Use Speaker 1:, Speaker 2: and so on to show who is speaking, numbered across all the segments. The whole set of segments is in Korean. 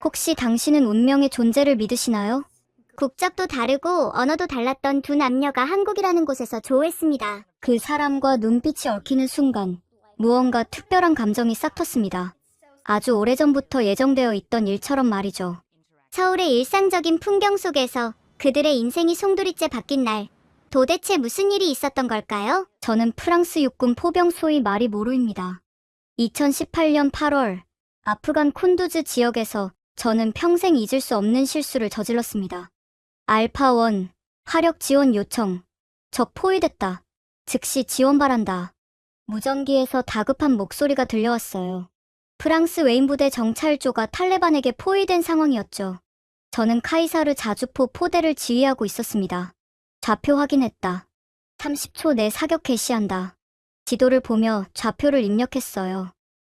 Speaker 1: 혹시 당신은 운명의 존재를 믿으시나요?
Speaker 2: 국적도 다르고 언어도 달랐던 두 남녀가 한국이라는 곳에서 조우했습니다.
Speaker 1: 그 사람과 눈빛이 얽히는 순간 무언가 특별한 감정이 싹 텄습니다. 아주 오래전부터 예정되어 있던 일처럼 말이죠.
Speaker 2: 서울의 일상적인 풍경 속에서 그들의 인생이 송두리째 바뀐 날, 도대체 무슨 일이 있었던 걸까요?
Speaker 1: 저는 프랑스 육군 포병 소위 마리모루입니다. 2018년 8월 아프간 쿤두즈 지역에서 저는 평생 잊을 수 없는 실수를 저질렀습니다. 알파1 화력 지원 요청. 적 포위됐다. 즉시 지원 바란다. 무전기에서 다급한 목소리가 들려왔어요. 프랑스 웨인부대 정찰조가 탈레반에게 포위된 상황이었죠. 저는 카이사르 자주포 포대를 지휘하고 있었습니다. 좌표 확인했다. 30초 내 사격 개시한다. 지도를 보며 좌표를 입력했어요.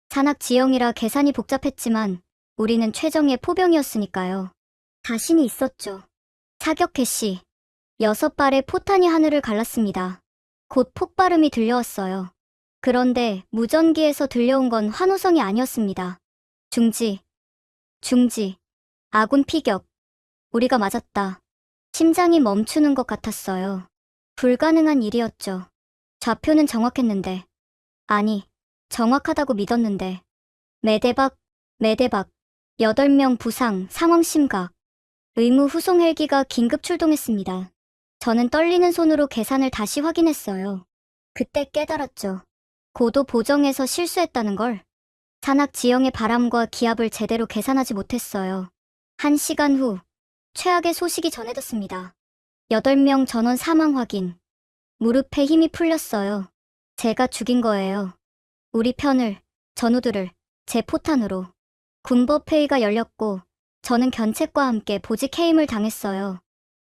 Speaker 1: 산악 지형이라 계산이 복잡했지만 우리는 최정예 포병이었으니까요. 자신이 있었죠. 사격 개시. 6발의 포탄이 하늘을 갈랐습니다. 곧 폭발음이 들려왔어요. 그런데 무전기에서 들려온 건 환호성이 아니었습니다. 중지. 아군 피격. 우리가 맞았다. 심장이 멈추는 것 같았어요. 불가능한 일이었죠. 좌표는 정확했는데. 아니, 정확하다고 믿었는데. 메데박. 8명 부상, 상황 심각. 의무 후송 헬기가 긴급 출동했습니다. 저는 떨리는 손으로 계산을 다시 확인했어요. 그때 깨달았죠. 고도 보정에서 실수했다는 걸. 산악 지형의 바람과 기압을 제대로 계산하지 못했어요. 1시간 후, 최악의 소식이 전해졌습니다. 8명 전원 사망 확인. 무릎에 힘이 풀렸어요. 제가 죽인 거예요. 우리 편을, 전우들을, 제 포탄으로. 군법회의가 열렸고, 저는 견책과 함께 보직 해임을 당했어요.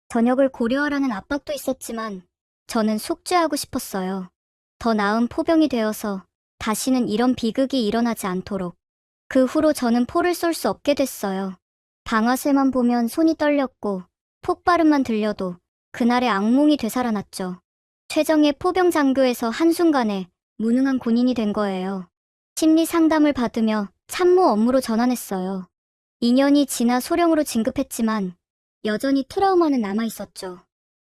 Speaker 1: 전역을 고려하라는 압박도 있었지만, 저는 속죄하고 싶었어요. 더 나은 포병이 되어서 다시는 이런 비극이 일어나지 않도록. 그 후로 저는 포를 쏠 수 없게 됐어요. 방아쇠만 보면 손이 떨렸고 폭발음만 들려도 그날의 악몽이 되살아났죠. 최정예 포병 장교에서 한순간에 무능한 군인이 된 거예요. 심리 상담을 받으며 참모 업무로 전환했어요. 2년이 지나 소령으로 진급했지만 여전히 트라우마는 남아있었죠.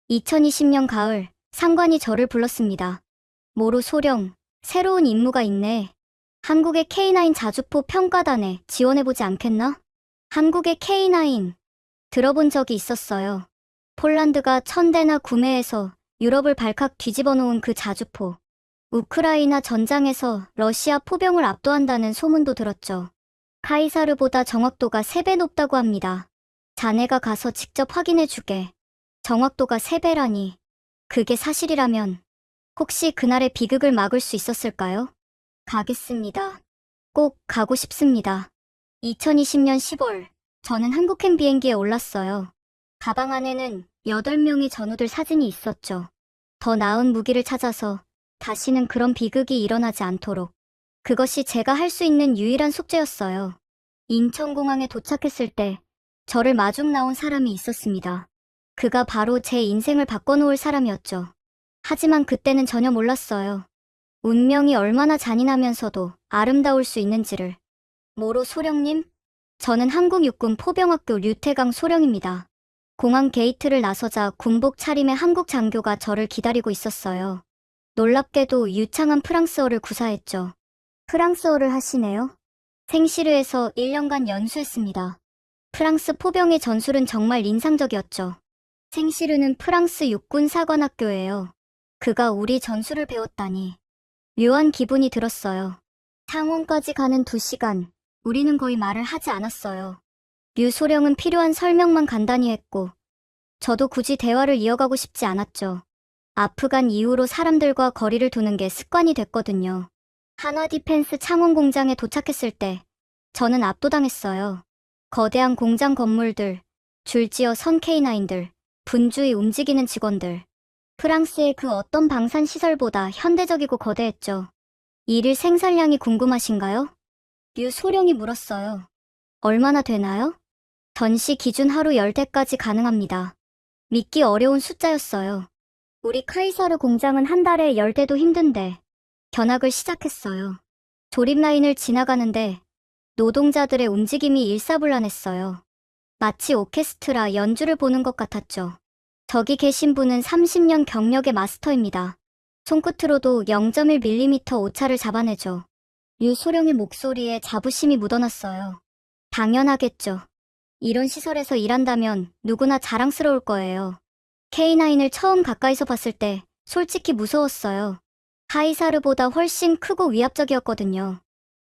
Speaker 1: 2020년 가을 상관이 저를 불렀습니다. 모루 소령, 새로운 임무가 있네. 한국의 K9 자주포 평가단에 지원해보지 않겠나? 한국의 K9 들어본 적이 있었어요. 폴란드가 1000대나 구매해서 유럽을 발칵 뒤집어 놓은 그 자주포. 우크라이나 전장에서 러시아 포병을 압도한다는 소문도 들었죠. 카이사르보다 정확도가 3배 높다고 합니다. 자네가 가서 직접 확인해주게. 정확도가 3배라니. 그게 사실이라면 혹시 그날의 비극을 막을 수 있었을까요? 가겠습니다. 꼭 가고 싶습니다. 2020년 10월, 저는 한국행 비행기에 올랐어요. 가방 안에는 8명의 전우들 사진이 있었죠. 더 나은 무기를 찾아서 다시는 그런 비극이 일어나지 않도록. 그것이 제가 할 수 있는 유일한 숙제였어요. 인천공항에 도착했을 때 저를 마중 나온 사람이 있었습니다. 그가 바로 제 인생을 바꿔놓을 사람이었죠. 하지만 그때는 전혀 몰랐어요. 운명이 얼마나 잔인하면서도 아름다울 수 있는지를. 모로 소령님? 저는 한국육군 포병학교 류태강 소령입니다. 공항 게이트를 나서자 군복 차림의 한국 장교가 저를 기다리고 있었어요. 놀랍게도 유창한 프랑스어를 구사했죠. 프랑스어를 하시네요? 생시르에서 1년간 연수했습니다. 프랑스 포병의 전술은 정말 인상적이었죠. 생시르는 프랑스 육군 사관학교예요. 그가 우리 전술을 배웠다니. 묘한 기분이 들었어요. 상원까지 가는 2시간, 우리는 거의 말을 하지 않았어요. 류 소령은 필요한 설명만 간단히 했고, 저도 굳이 대화를 이어가고 싶지 않았죠. 아프간 이후로 사람들과 거리를 두는 게 습관이 됐거든요. 한화 디펜스 창원 공장에 도착했을 때, 저는 압도당했어요. 거대한 공장 건물들, 줄지어 선 K9들, 분주히 움직이는 직원들. 프랑스의 그 어떤 방산시설보다 현대적이고 거대했죠. 일일 생산량이 궁금하신가요? 류 소령이 물었어요. 얼마나 되나요? 전시 기준 하루 10대까지 가능합니다. 믿기 어려운 숫자였어요. 우리 카이사르 공장은 한 달에 10대도 힘든데 견학을 시작했어요. 조립 라인을 지나가는데 노동자들의 움직임이 일사불란했어요. 마치 오케스트라 연주를 보는 것 같았죠. 저기 계신 분은 30년 경력의 마스터입니다. 손끝으로도 0.1mm 오차를 잡아내죠. 유소령의 목소리에 자부심이 묻어났어요. 당연하겠죠. 이런 시설에서 일한다면 누구나 자랑스러울 거예요. K9을 처음 가까이서 봤을 때 솔직히 무서웠어요. 카이사르보다 훨씬 크고 위압적이었거든요.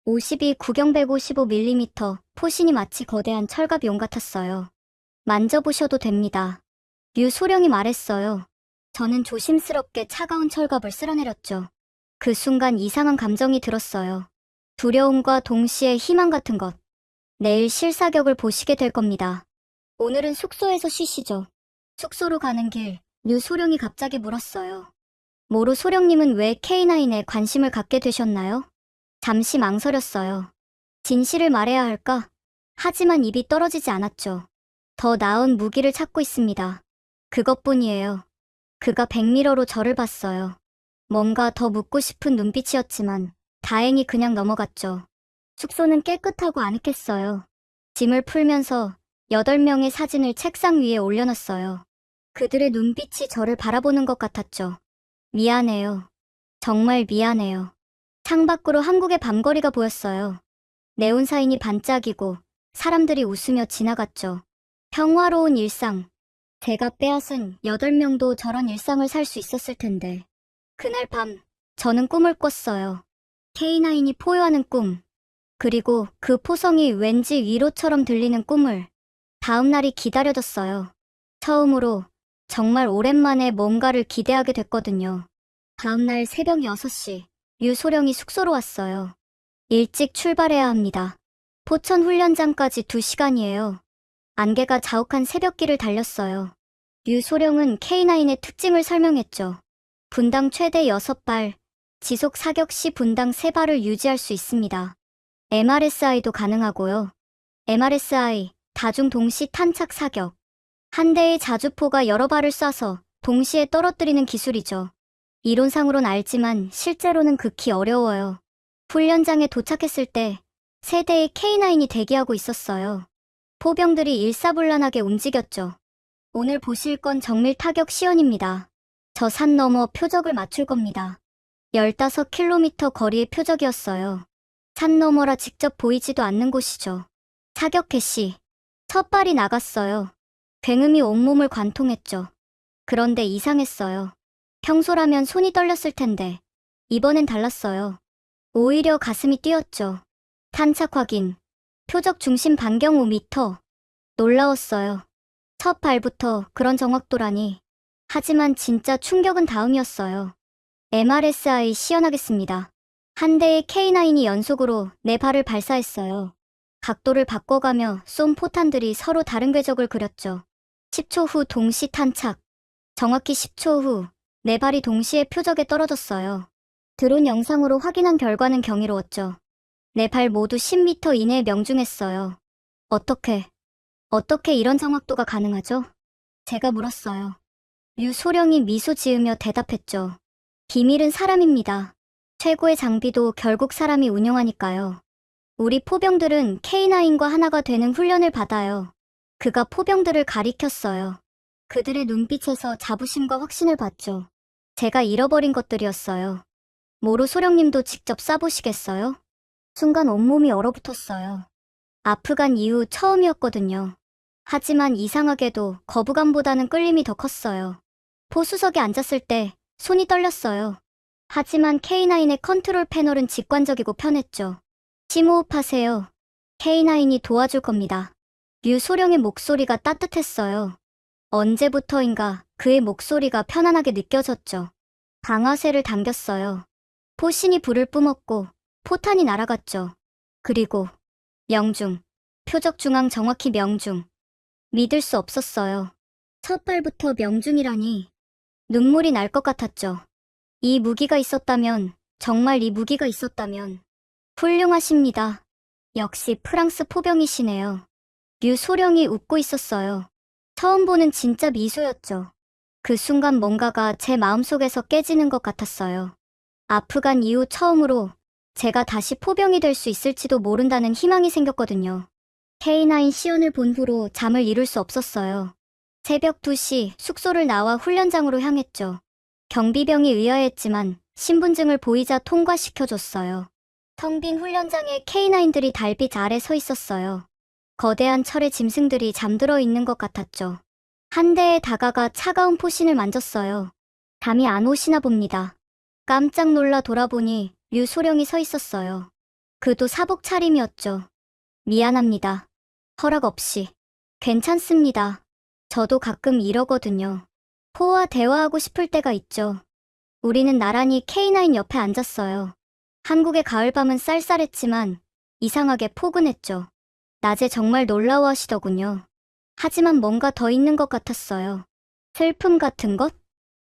Speaker 1: 52 구경 155mm, 포신이 마치 거대한 철갑용 같았어요. 만져보셔도 됩니다. 유소령이 말했어요. 저는 조심스럽게 차가운 철갑을 쓸어내렸죠. 그 순간 이상한 감정이 들었어요. 두려움과 동시에 희망 같은 것. 내일 실사격을 보시게 될 겁니다. 오늘은 숙소에서 쉬시죠. 숙소로 가는 길, 유소령이 갑자기 물었어요. 모루 소령님은 왜 K9에 관심을 갖게 되셨나요? 잠시 망설였어요. 진실을 말해야 할까? 하지만 입이 떨어지지 않았죠. 더 나은 무기를 찾고 있습니다. 그것뿐이에요. 그가 백미러로 저를 봤어요. 뭔가 더 묻고 싶은 눈빛이었지만 다행히 그냥 넘어갔죠. 숙소는 깨끗하고 아늑했어요. 짐을 풀면서 8명의 사진을 책상 위에 올려놨어요. 그들의 눈빛이 저를 바라보는 것 같았죠. 미안해요. 정말 미안해요. 창밖으로 한국의 밤거리가 보였어요. 네온사인이 반짝이고 사람들이 웃으며 지나갔죠. 평화로운 일상. 제가 빼앗은 8명도 저런 일상을 살 수 있었을 텐데. 그날 밤, 저는 꿈을 꿨어요. K9이 포효하는 꿈. 그리고 그 포성이 왠지 위로처럼 들리는 꿈을. 다음 날이 기다려졌어요. 처음으로 정말 오랜만에 뭔가를 기대하게 됐거든요. 다음 날 새벽 6시, 유소령이 숙소로 왔어요. 일찍 출발해야 합니다. 포천 훈련장까지 2시간이에요. 안개가 자욱한 새벽길을 달렸어요. 유소령은 K9의 특징을 설명했죠. 분당 최대 6발, 지속 사격 시 분당 3발을 유지할 수 있습니다. MRSI도 가능하고요. MRSI, 다중 동시 탄착 사격. 한 대의 자주포가 여러 발을 쏴서 동시에 떨어뜨리는 기술이죠. 이론상으론 알지만 실제로는 극히 어려워요. 훈련장에 도착했을 때 세 대의 K9이 대기하고 있었어요. 포병들이 일사불란하게 움직였죠. 오늘 보실 건 정밀 타격 시연입니다. 저 산 너머 표적을 맞출 겁니다. 15km 거리의 표적이었어요. 산 너머라 직접 보이지도 않는 곳이죠. 사격 개시. 첫 발이 나갔어요. 굉음이 온몸을 관통했죠. 그런데 이상했어요. 평소라면 손이 떨렸을 텐데 이번엔 달랐어요. 오히려 가슴이 뛰었죠. 탄착 확인. 표적 중심 반경 5m. 놀라웠어요. 첫 발부터 그런 정확도라니. 하지만 진짜 충격은 다음이었어요. MRSI 시연하겠습니다. 한 대의 K9이 연속으로 4발을 발사했어요. 각도를 바꿔가며 쏜 포탄들이 서로 다른 궤적을 그렸죠. 10초 후 동시 탄착. 정확히 10초 후 4발이 동시에 표적에 떨어졌어요. 드론 영상으로 확인한 결과는 경이로웠죠. 4발 모두 10m 이내에 명중했어요. 어떻게 이런 정확도가 가능하죠? 제가 물었어요. 유소령이 미소 지으며 대답했죠. 비밀은 사람입니다. 최고의 장비도 결국 사람이 운영하니까요. 우리 포병들은 K9과 하나가 되는 훈련을 받아요. 그가 포병들을 가리켰어요. 그들의 눈빛에서 자부심과 확신을 봤죠. 제가 잃어버린 것들이었어요. 모루 소령님도 직접 쏴보시겠어요? 순간 온몸이 얼어붙었어요. 아프간 이후 처음이었거든요. 하지만 이상하게도 거부감보다는 끌림이 더 컸어요. 포수석에 앉았을 때 손이 떨렸어요. 하지만 K9의 컨트롤 패널은 직관적이고 편했죠. 심호흡하세요. K9이 도와줄 겁니다. 유소령의 목소리가 따뜻했어요. 언제부터인가 그의 목소리가 편안하게 느껴졌죠. 방아쇠를 당겼어요. 포신이 불을 뿜었고 포탄이 날아갔죠. 그리고 명중. 표적 중앙 정확히 명중. 믿을 수 없었어요. 첫 발부터 명중이라니. 눈물이 날 것 같았죠. 이 무기가 있었다면, 정말 이 무기가 있었다면. 훌륭하십니다. 역시 프랑스 포병이시네요. 유소령이 웃고 있었어요. 처음 보는 진짜 미소였죠. 그 순간 뭔가가 제 마음속에서 깨지는 것 같았어요. 아프간 이후 처음으로 제가 다시 포병이 될 수 있을지도 모른다는 희망이 생겼거든요. K9 시연을 본 후로 잠을 이룰 수 없었어요. 새벽 2시 숙소를 나와 훈련장으로 향했죠. 경비병이 의아했지만 신분증을 보이자 통과시켜줬어요. 텅 빈 훈련장에 K9들이 달빛 아래 서 있었어요. 거대한 철의 짐승들이 잠들어 있는 것 같았죠. 한 대에 다가가 차가운 포신을 만졌어요. 잠이 안 오시나 봅니다. 깜짝 놀라 돌아보니 류소령이 서 있었어요. 그도 사복 차림이었죠. 미안합니다. 허락 없이. 괜찮습니다. 저도 가끔 이러거든요. 포와 대화하고 싶을 때가 있죠. 우리는 나란히 K9 옆에 앉았어요. 한국의 가을밤은 쌀쌀했지만 이상하게 포근했죠. 낮에 정말 놀라워하시더군요. 하지만 뭔가 더 있는 것 같았어요. 슬픔 같은 것?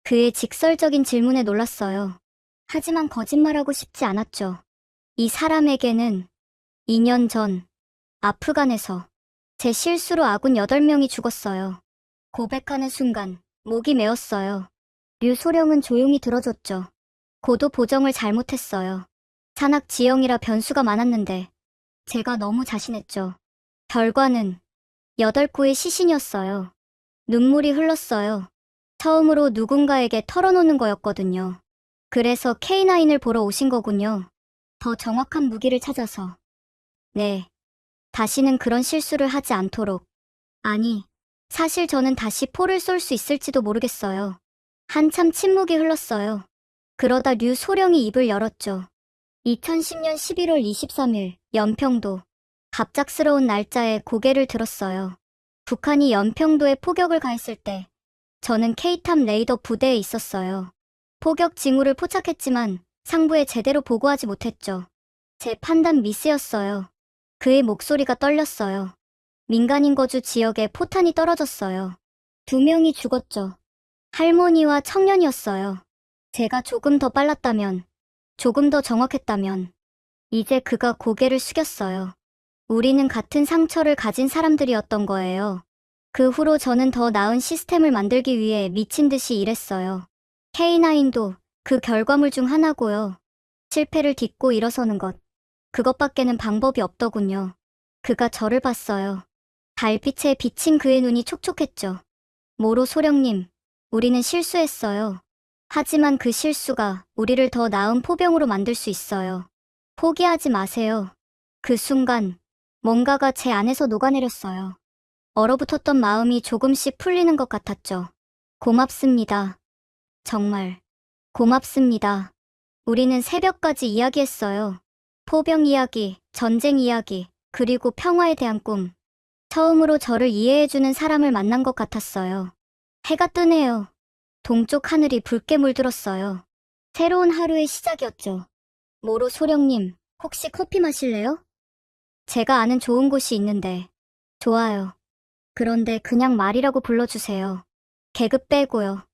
Speaker 1: 그의 직설적인 질문에 놀랐어요. 하지만 거짓말하고 싶지 않았죠. 이 사람에게는 2년 전 아프간에서 제 실수로 아군 8명이 죽었어요. 고백하는 순간 목이 메었어요. 류소령은 조용히 들어줬죠. 고도 보정을 잘못했어요. 산악 지형이라 변수가 많았는데 제가 너무 자신했죠. 결과는 8구의 시신이었어요. 눈물이 흘렀어요. 처음으로 누군가에게 털어놓는 거였거든요. 그래서 K9을 보러 오신 거군요. 더 정확한 무기를 찾아서. 네. 다시는 그런 실수를 하지 않도록. 아니, 사실 저는 다시 포를 쏠 수 있을지도 모르겠어요. 한참 침묵이 흘렀어요. 그러다 류소령이 입을 열었죠. 2010년 11월 23일, 연평도. 갑작스러운 날짜에 고개를 들었어요. 북한이 연평도에 포격을 가했을 때 저는 K탑 레이더 부대에 있었어요. 포격 징후를 포착했지만 상부에 제대로 보고하지 못했죠. 제 판단 미스였어요. 그의 목소리가 떨렸어요. 민간인 거주 지역에 포탄이 떨어졌어요. 2명이 죽었죠. 할머니와 청년이었어요. 제가 조금 더 빨랐다면, 조금 더 정확했다면, 이제 그가 고개를 숙였어요. 우리는 같은 상처를 가진 사람들이었던 거예요. 그 후로 저는 더 나은 시스템을 만들기 위해 미친 듯이 일했어요. K9도 그 결과물 중 하나고요. 실패를 딛고 일어서는 것. 그것밖에는 방법이 없더군요. 그가 저를 봤어요. 달빛에 비친 그의 눈이 촉촉했죠. 모로 소령님, 우리는 실수했어요. 하지만 그 실수가 우리를 더 나은 포병으로 만들 수 있어요. 포기하지 마세요. 그 순간 뭔가가 제 안에서 녹아내렸어요. 얼어붙었던 마음이 조금씩 풀리는 것 같았죠. 고맙습니다. 정말 고맙습니다. 우리는 새벽까지 이야기했어요. 포병 이야기, 전쟁 이야기, 그리고 평화에 대한 꿈. 처음으로 저를 이해해주는 사람을 만난 것 같았어요. 해가 뜨네요. 동쪽 하늘이 붉게 물들었어요. 새로운 하루의 시작이었죠. 모로 소령님, 혹시 커피 마실래요? 제가 아는 좋은 곳이 있는데. 좋아요. 그런데 그냥 말이라고 불러주세요. 계급 빼고요.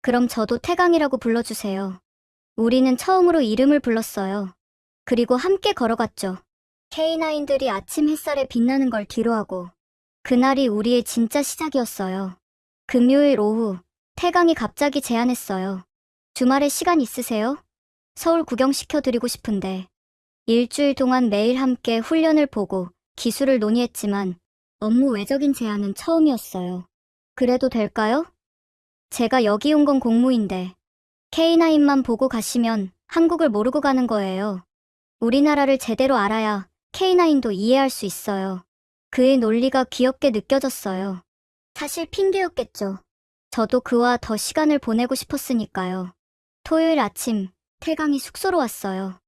Speaker 1: 그럼 저도 태강이라고 불러주세요. 우리는 처음으로 이름을 불렀어요. 그리고 함께 걸어갔죠. K9들이 아침 햇살에 빛나는 걸 뒤로하고. 그날이 우리의 진짜 시작이었어요. 금요일 오후, 태강이 갑자기 제안했어요. 주말에 시간 있으세요? 서울 구경시켜드리고 싶은데. 일주일 동안 매일 함께 훈련을 보고 기술을 논의했지만 업무 외적인 제안은 처음이었어요. 그래도 될까요? 제가 여기 온 건 공무인데 K9만 보고 가시면 한국을 모르고 가는 거예요. 우리나라를 제대로 알아야 K9도 이해할 수 있어요. 그의 논리가 귀엽게 느껴졌어요. 사실 핑계였겠죠. 저도 그와 더 시간을 보내고 싶었으니까요. 토요일 아침, 태강이 숙소로 왔어요.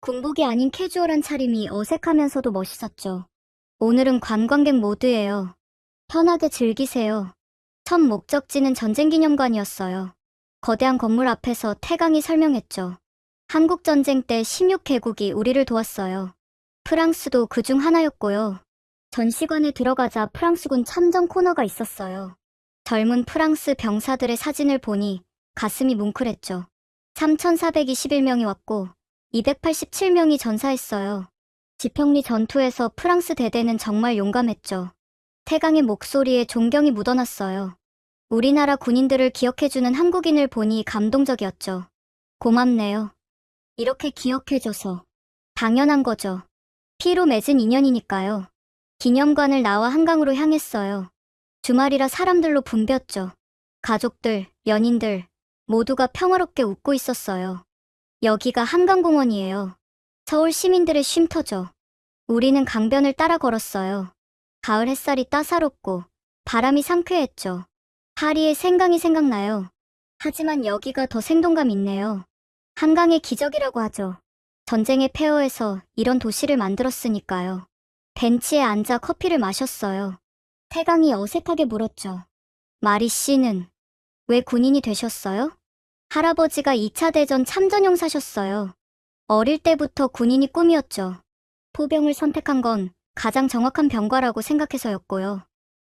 Speaker 1: 군복이 아닌 캐주얼한 차림이 어색하면서도 멋있었죠. 오늘은 관광객 모드예요. 편하게 즐기세요. 첫 목적지는 전쟁기념관이었어요. 거대한 건물 앞에서 태강이 설명했죠. 한국전쟁 때 16개국이 우리를 도왔어요. 프랑스도 그중 하나였고요. 전시관에 들어가자 프랑스군 참전 코너가 있었어요. 젊은 프랑스 병사들의 사진을 보니 가슴이 뭉클했죠. 3,421명이 왔고 287명이 전사했어요. 지평리 전투에서 프랑스 대대는 정말 용감했죠. 태강의 목소리에 존경이 묻어났어요. 우리나라 군인들을 기억해주는 한국인을 보니 감동적이었죠. 고맙네요. 이렇게 기억해줘서. 당연한 거죠. 피로 맺은 인연이니까요. 기념관을 나와 한강으로 향했어요. 주말이라 사람들로 붐볐죠. 가족들, 연인들 모두가 평화롭게 웃고 있었어요. 여기가 한강공원이에요. 서울 시민들의 쉼터죠. 우리는 강변을 따라 걸었어요. 가을 햇살이 따사롭고 바람이 상쾌했죠. 파리의 생강이 생각나요. 하지만 여기가 더 생동감 있네요. 한강의 기적이라고 하죠. 전쟁의 폐허에서 이런 도시를 만들었으니까요. 벤치에 앉아 커피를 마셨어요. 태강이 어색하게 물었죠. 마리 씨는 왜 군인이 되셨어요? 할아버지가 2차 대전 참전용사셨어요. 어릴 때부터 군인이 꿈이었죠. 포병을 선택한 건 가장 정확한 병과라고 생각해서였고요.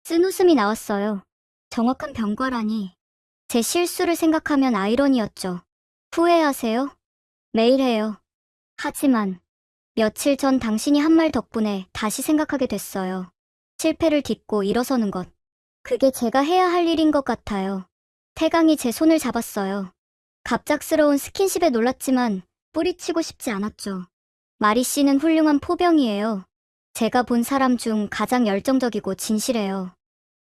Speaker 1: 쓴 웃음이 나왔어요. 정확한 병과라니. 제 실수를 생각하면 아이러니였죠. 후회하세요? 매일 해요. 하지만 며칠 전 당신이 한 말 덕분에 다시 생각하게 됐어요. 실패를 딛고 일어서는 것. 그게 제가 해야 할 일인 것 같아요. 태강이 제 손을 잡았어요. 갑작스러운 스킨십에 놀랐지만 뿌리치고 싶지 않았죠. 마리 씨는 훌륭한 포병이에요. 제가 본 사람 중 가장 열정적이고 진실해요.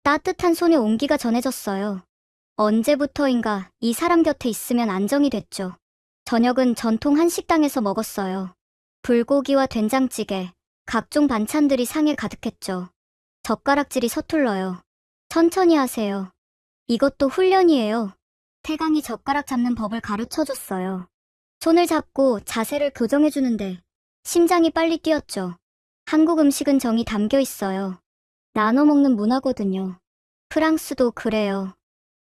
Speaker 1: 따뜻한 손에 온기가 전해졌어요. 언제부터인가 이 사람 곁에 있으면 안정이 됐죠. 저녁은 전통 한식당에서 먹었어요. 불고기와 된장찌개, 각종 반찬들이 상에 가득했죠. 젓가락질이 서툴러요. 천천히 하세요. 이것도 훈련이에요. 태강이 젓가락 잡는 법을 가르쳐줬어요. 손을 잡고 자세를 교정해주는데 심장이 빨리 뛰었죠. 한국 음식은 정이 담겨 있어요. 나눠 먹는 문화거든요. 프랑스도 그래요.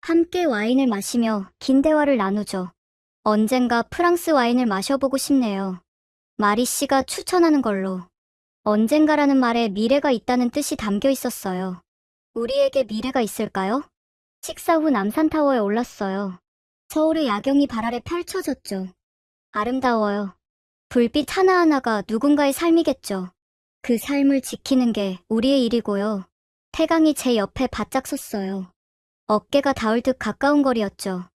Speaker 1: 함께 와인을 마시며 긴 대화를 나누죠. 언젠가 프랑스 와인을 마셔보고 싶네요. 마리 씨가 추천하는 걸로. 언젠가라는 말에 미래가 있다는 뜻이 담겨 있었어요. 우리에게 미래가 있을까요? 식사 후 남산타워에 올랐어요. 서울의 야경이 발 아래 펼쳐졌죠. 아름다워요. 불빛 하나하나가 누군가의 삶이겠죠. 그 삶을 지키는 게 우리의 일이고요. 태강이 제 옆에 바짝 섰어요. 어깨가 닿을 듯 가까운 거리였죠.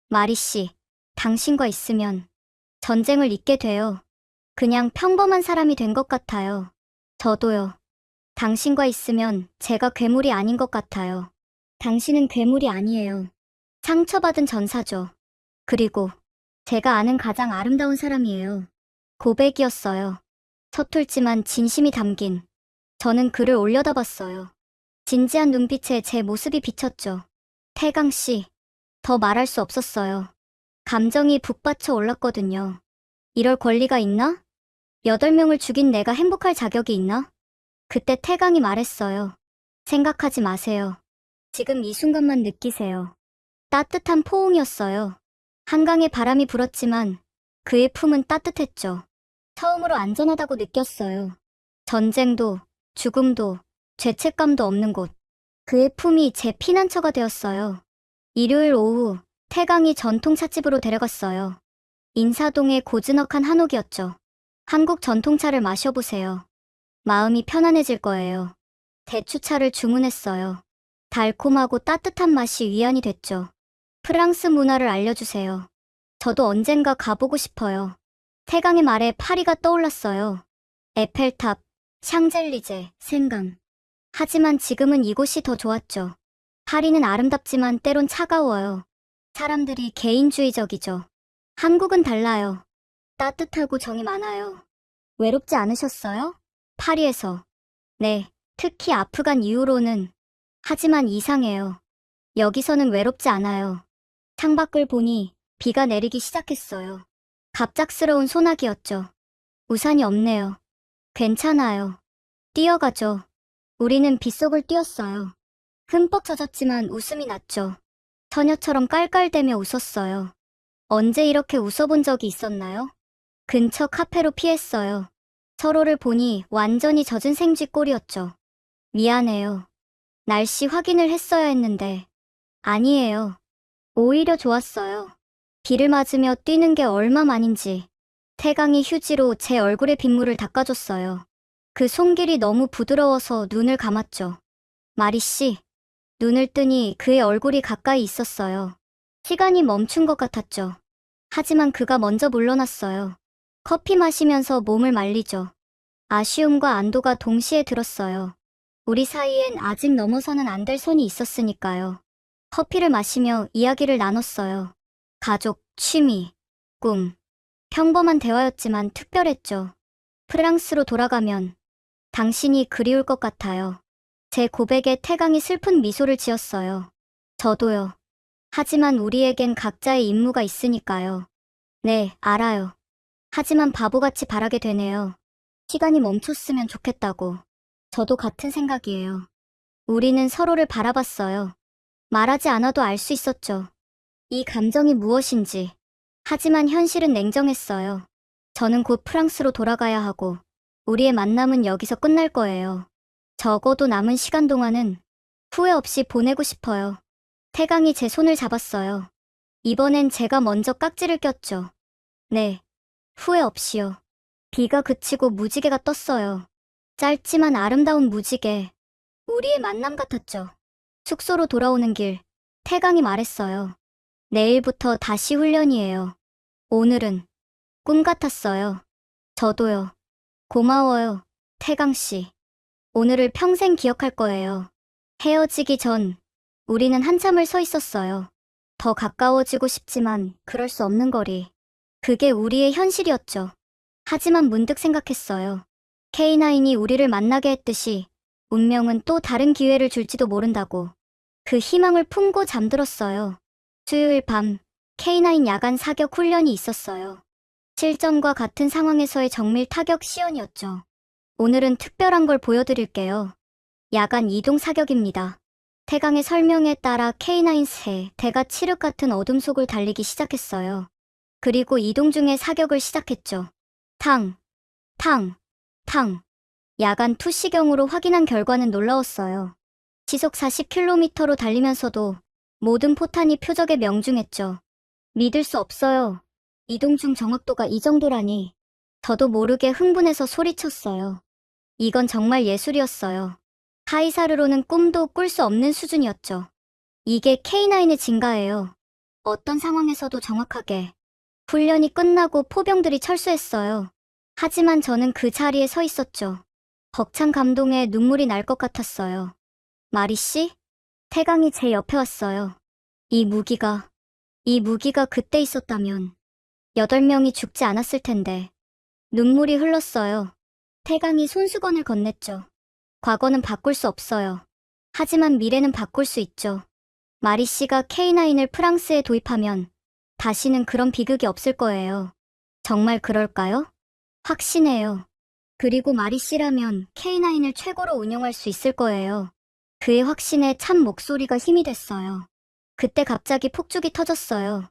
Speaker 1: 마리 씨, 당신과 있으면 전쟁을 잊게 돼요. 그냥 평범한 사람이 된 것 같아요. 저도요. 당신과 있으면 제가 괴물이 아닌 것 같아요. 당신은 괴물이 아니에요. 상처받은 전사죠. 그리고 제가 아는 가장 아름다운 사람이에요. 고백이었어요. 서툴지만 진심이 담긴. 저는 그를 올려다봤어요. 진지한 눈빛에 제 모습이 비쳤죠. 태강 씨, 더 말할 수 없었어요. 감정이 북받쳐 올랐거든요. 이럴 권리가 있나? 8명을 죽인 내가 행복할 자격이 있나? 그때 태강이 말했어요. 생각하지 마세요. 지금 이 순간만 느끼세요. 따뜻한 포옹이었어요. 한강에 바람이 불었지만 그의 품은 따뜻했죠. 처음으로 안전하다고 느꼈어요. 전쟁도, 죽음도, 죄책감도 없는 곳. 그의 품이 제 피난처가 되었어요. 일요일 오후, 태강이 전통 찻집으로 데려갔어요. 인사동의 고즈넉한 한옥이었죠. 한국 전통차를 마셔보세요. 마음이 편안해질 거예요. 대추차를 주문했어요. 달콤하고 따뜻한 맛이 위안이 됐죠. 프랑스 문화를 알려주세요. 저도 언젠가 가보고 싶어요. 태강의 말에 파리가 떠올랐어요. 에펠탑, 샹젤리제, 생강. 하지만 지금은 이곳이 더 좋았죠. 파리는 아름답지만 때론 차가워요. 사람들이 개인주의적이죠. 한국은 달라요. 따뜻하고 정이 많아요. 외롭지 않으셨어요? 파리에서. 네, 특히 아프간 이후로는. 하지만 이상해요. 여기서는 외롭지 않아요. 창밖을 보니 비가 내리기 시작했어요. 갑작스러운 소나기였죠. 우산이 없네요. 괜찮아요. 뛰어가죠. 우리는 빗속을 뛰었어요. 흠뻑 젖었지만 웃음이 났죠. 처녀처럼 깔깔대며 웃었어요. 언제 이렇게 웃어본 적이 있었나요? 근처 카페로 피했어요. 서로를 보니 완전히 젖은 생쥐 꼴이었죠. 미안해요. 날씨 확인을 했어야 했는데. 아니에요. 오히려 좋았어요. 비를 맞으며 뛰는 게 얼마만인지. 태강이 휴지로 제 얼굴의 빗물을 닦아줬어요. 그 손길이 너무 부드러워서 눈을 감았죠. 마리 씨, 눈을 뜨니 그의 얼굴이 가까이 있었어요. 시간이 멈춘 것 같았죠. 하지만 그가 먼저 물러났어요. 커피 마시면서 몸을 말리죠. 아쉬움과 안도가 동시에 들었어요. 우리 사이엔 아직 넘어서는 안 될 선이 있었으니까요. 커피를 마시며 이야기를 나눴어요. 가족, 취미, 꿈. 평범한 대화였지만 특별했죠. 프랑스로 돌아가면 당신이 그리울 것 같아요. 제 고백에 태강이 슬픈 미소를 지었어요. 저도요. 하지만 우리에겐 각자의 임무가 있으니까요. 네, 알아요. 하지만 바보같이 바라게 되네요. 시간이 멈췄으면 좋겠다고. 저도 같은 생각이에요. 우리는 서로를 바라봤어요. 말하지 않아도 알 수 있었죠. 이 감정이 무엇인지. 하지만 현실은 냉정했어요. 저는 곧 프랑스로 돌아가야 하고, 우리의 만남은 여기서 끝날 거예요. 적어도 남은 시간 동안은 후회 없이 보내고 싶어요. 태강이 제 손을 잡았어요. 이번엔 제가 먼저 깍지를 꼈죠. 네, 후회 없이요. 비가 그치고 무지개가 떴어요. 짧지만 아름다운 무지개. 우리의 만남 같았죠. 숙소로 돌아오는 길, 태강이 말했어요. 내일부터 다시 훈련이에요. 오늘은 꿈 같았어요. 저도요. 고마워요, 태강씨. 오늘을 평생 기억할 거예요. 헤어지기 전 우리는 한참을 서 있었어요. 더 가까워지고 싶지만 그럴 수 없는 거리. 그게 우리의 현실이었죠. 하지만 문득 생각했어요. K9이 우리를 만나게 했듯이 운명은 또 다른 기회를 줄지도 모른다고. 그 희망을 품고 잠들었어요. 수요일 밤 K9 야간 사격 훈련이 있었어요. 실전과 같은 상황에서의 정밀 타격 시연이었죠. 오늘은 특별한 걸 보여드릴게요. 야간 이동 사격입니다. 태강의 설명에 따라 K9 새 대가 칠흑 같은 어둠 속을 달리기 시작했어요. 그리고 이동 중에 사격을 시작했죠. 탕, 탕, 탕. 야간 투시경으로 확인한 결과는 놀라웠어요. 시속 40km로 달리면서도 모든 포탄이 표적에 명중했죠. 믿을 수 없어요. 이동 중 정확도가 이 정도라니. 저도 모르게 흥분해서 소리쳤어요. 이건 정말 예술이었어요. 카이사르로는 꿈도 꿀 수 없는 수준이었죠. 이게 K9의 진가예요. 어떤 상황에서도 정확하게. 훈련이 끝나고 포병들이 철수했어요. 하지만 저는 그 자리에 서 있었죠. 벅찬 감동에 눈물이 날 것 같았어요. 마리씨? 태강이 제 옆에 왔어요. 이 무기가 그때 있었다면 8명이 죽지 않았을 텐데. 눈물이 흘렀어요. 태강이 손수건을 건넸죠. 과거는 바꿀 수 없어요. 하지만 미래는 바꿀 수 있죠. 마리씨가 K9을 프랑스에 도입하면 다시는 그런 비극이 없을 거예요. 정말 그럴까요? 확신해요. 그리고 마리씨라면 K9을 최고로 운영할 수 있을 거예요. 그의 확신에 참 목소리가 힘이 됐어요. 그때 갑자기 폭죽이 터졌어요.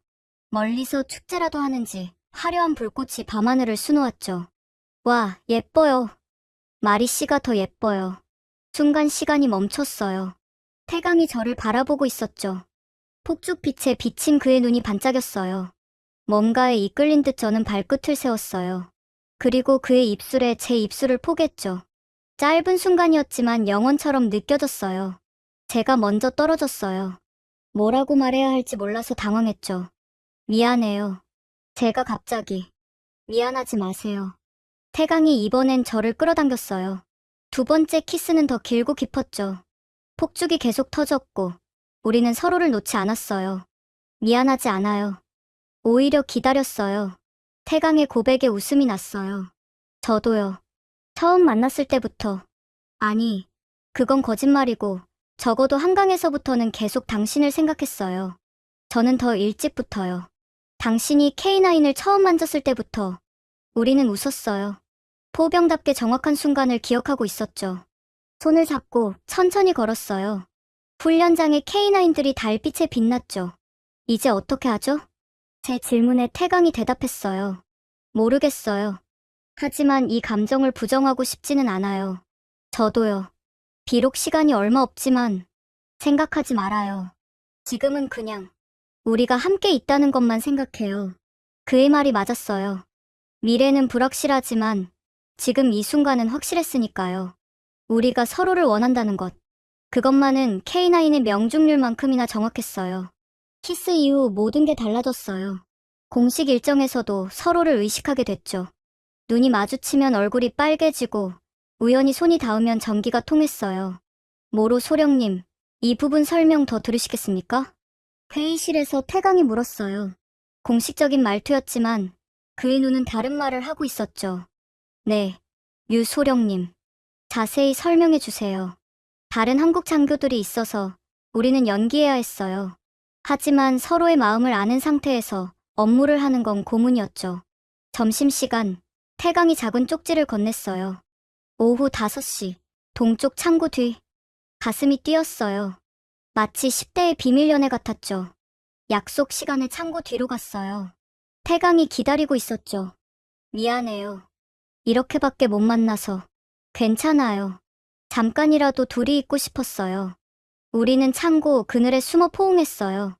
Speaker 1: 멀리서 축제라도 하는지 화려한 불꽃이 밤하늘을 수놓았죠. 와, 예뻐요. 마리씨가 더 예뻐요. 순간 시간이 멈췄어요. 태강이 저를 바라보고 있었죠. 폭죽빛에 비친 그의 눈이 반짝였어요. 뭔가에 이끌린 듯 저는 발끝을 세웠어요. 그리고 그의 입술에 제 입술을 포겠죠. 짧은 순간이었지만 영원처럼 느껴졌어요. 제가 먼저 떨어졌어요. 뭐라고 말해야 할지 몰라서 당황했죠. 미안해요. 제가 갑자기. 미안하지 마세요. 태강이 이번엔 저를 끌어당겼어요. 두 번째 키스는 더 길고 깊었죠. 폭죽이 계속 터졌고 우리는 서로를 놓지 않았어요. 미안하지 않아요. 오히려 기다렸어요. 태강의 고백에 웃음이 났어요. 저도요. 처음 만났을 때부터. 아니, 그건 거짓말이고 적어도 한강에서부터는 계속 당신을 생각했어요. 저는 더 일찍부터요. 당신이 K9을 처음 만졌을 때부터 우리는 웃었어요. 포병답게 정확한 순간을 기억하고 있었죠. 손을 잡고 천천히 걸었어요. 훈련장의 K9들이 달빛에 빛났죠. 이제 어떻게 하죠? 제 질문에 태강이 대답했어요. 모르겠어요. 하지만 이 감정을 부정하고 싶지는 않아요. 저도요. 비록 시간이 얼마 없지만 생각하지 말아요. 지금은 그냥 우리가 함께 있다는 것만 생각해요. 그의 말이 맞았어요. 미래는 불확실하지만 지금 이 순간은 확실했으니까요. 우리가 서로를 원한다는 것. 그것만은 K9의 명중률만큼이나 정확했어요. 키스 이후 모든 게 달라졌어요. 공식 일정에서도 서로를 의식하게 됐죠. 눈이 마주치면 얼굴이 빨개지고 우연히 손이 닿으면 전기가 통했어요. 모로 소령님, 이 부분 설명 더 들으시겠습니까? 회의실에서 태강이 물었어요. 공식적인 말투였지만 그의 눈은 다른 말을 하고 있었죠. 네, 유 소령님. 자세히 설명해 주세요. 다른 한국 장교들이 있어서 우리는 연기해야 했어요. 하지만 서로의 마음을 아는 상태에서 업무를 하는 건 고문이었죠. 점심시간, 태강이 작은 쪽지를 건넸어요. 오후 5시, 동쪽 창고 뒤. 가슴이 뛰었어요. 마치 10대의 비밀 연애 같았죠. 약속 시간에 창고 뒤로 갔어요. 태강이 기다리고 있었죠. 미안해요. 이렇게밖에 못 만나서. 괜찮아요. 잠깐이라도 둘이 있고 싶었어요. 우리는 창고 그늘에 숨어 포옹했어요.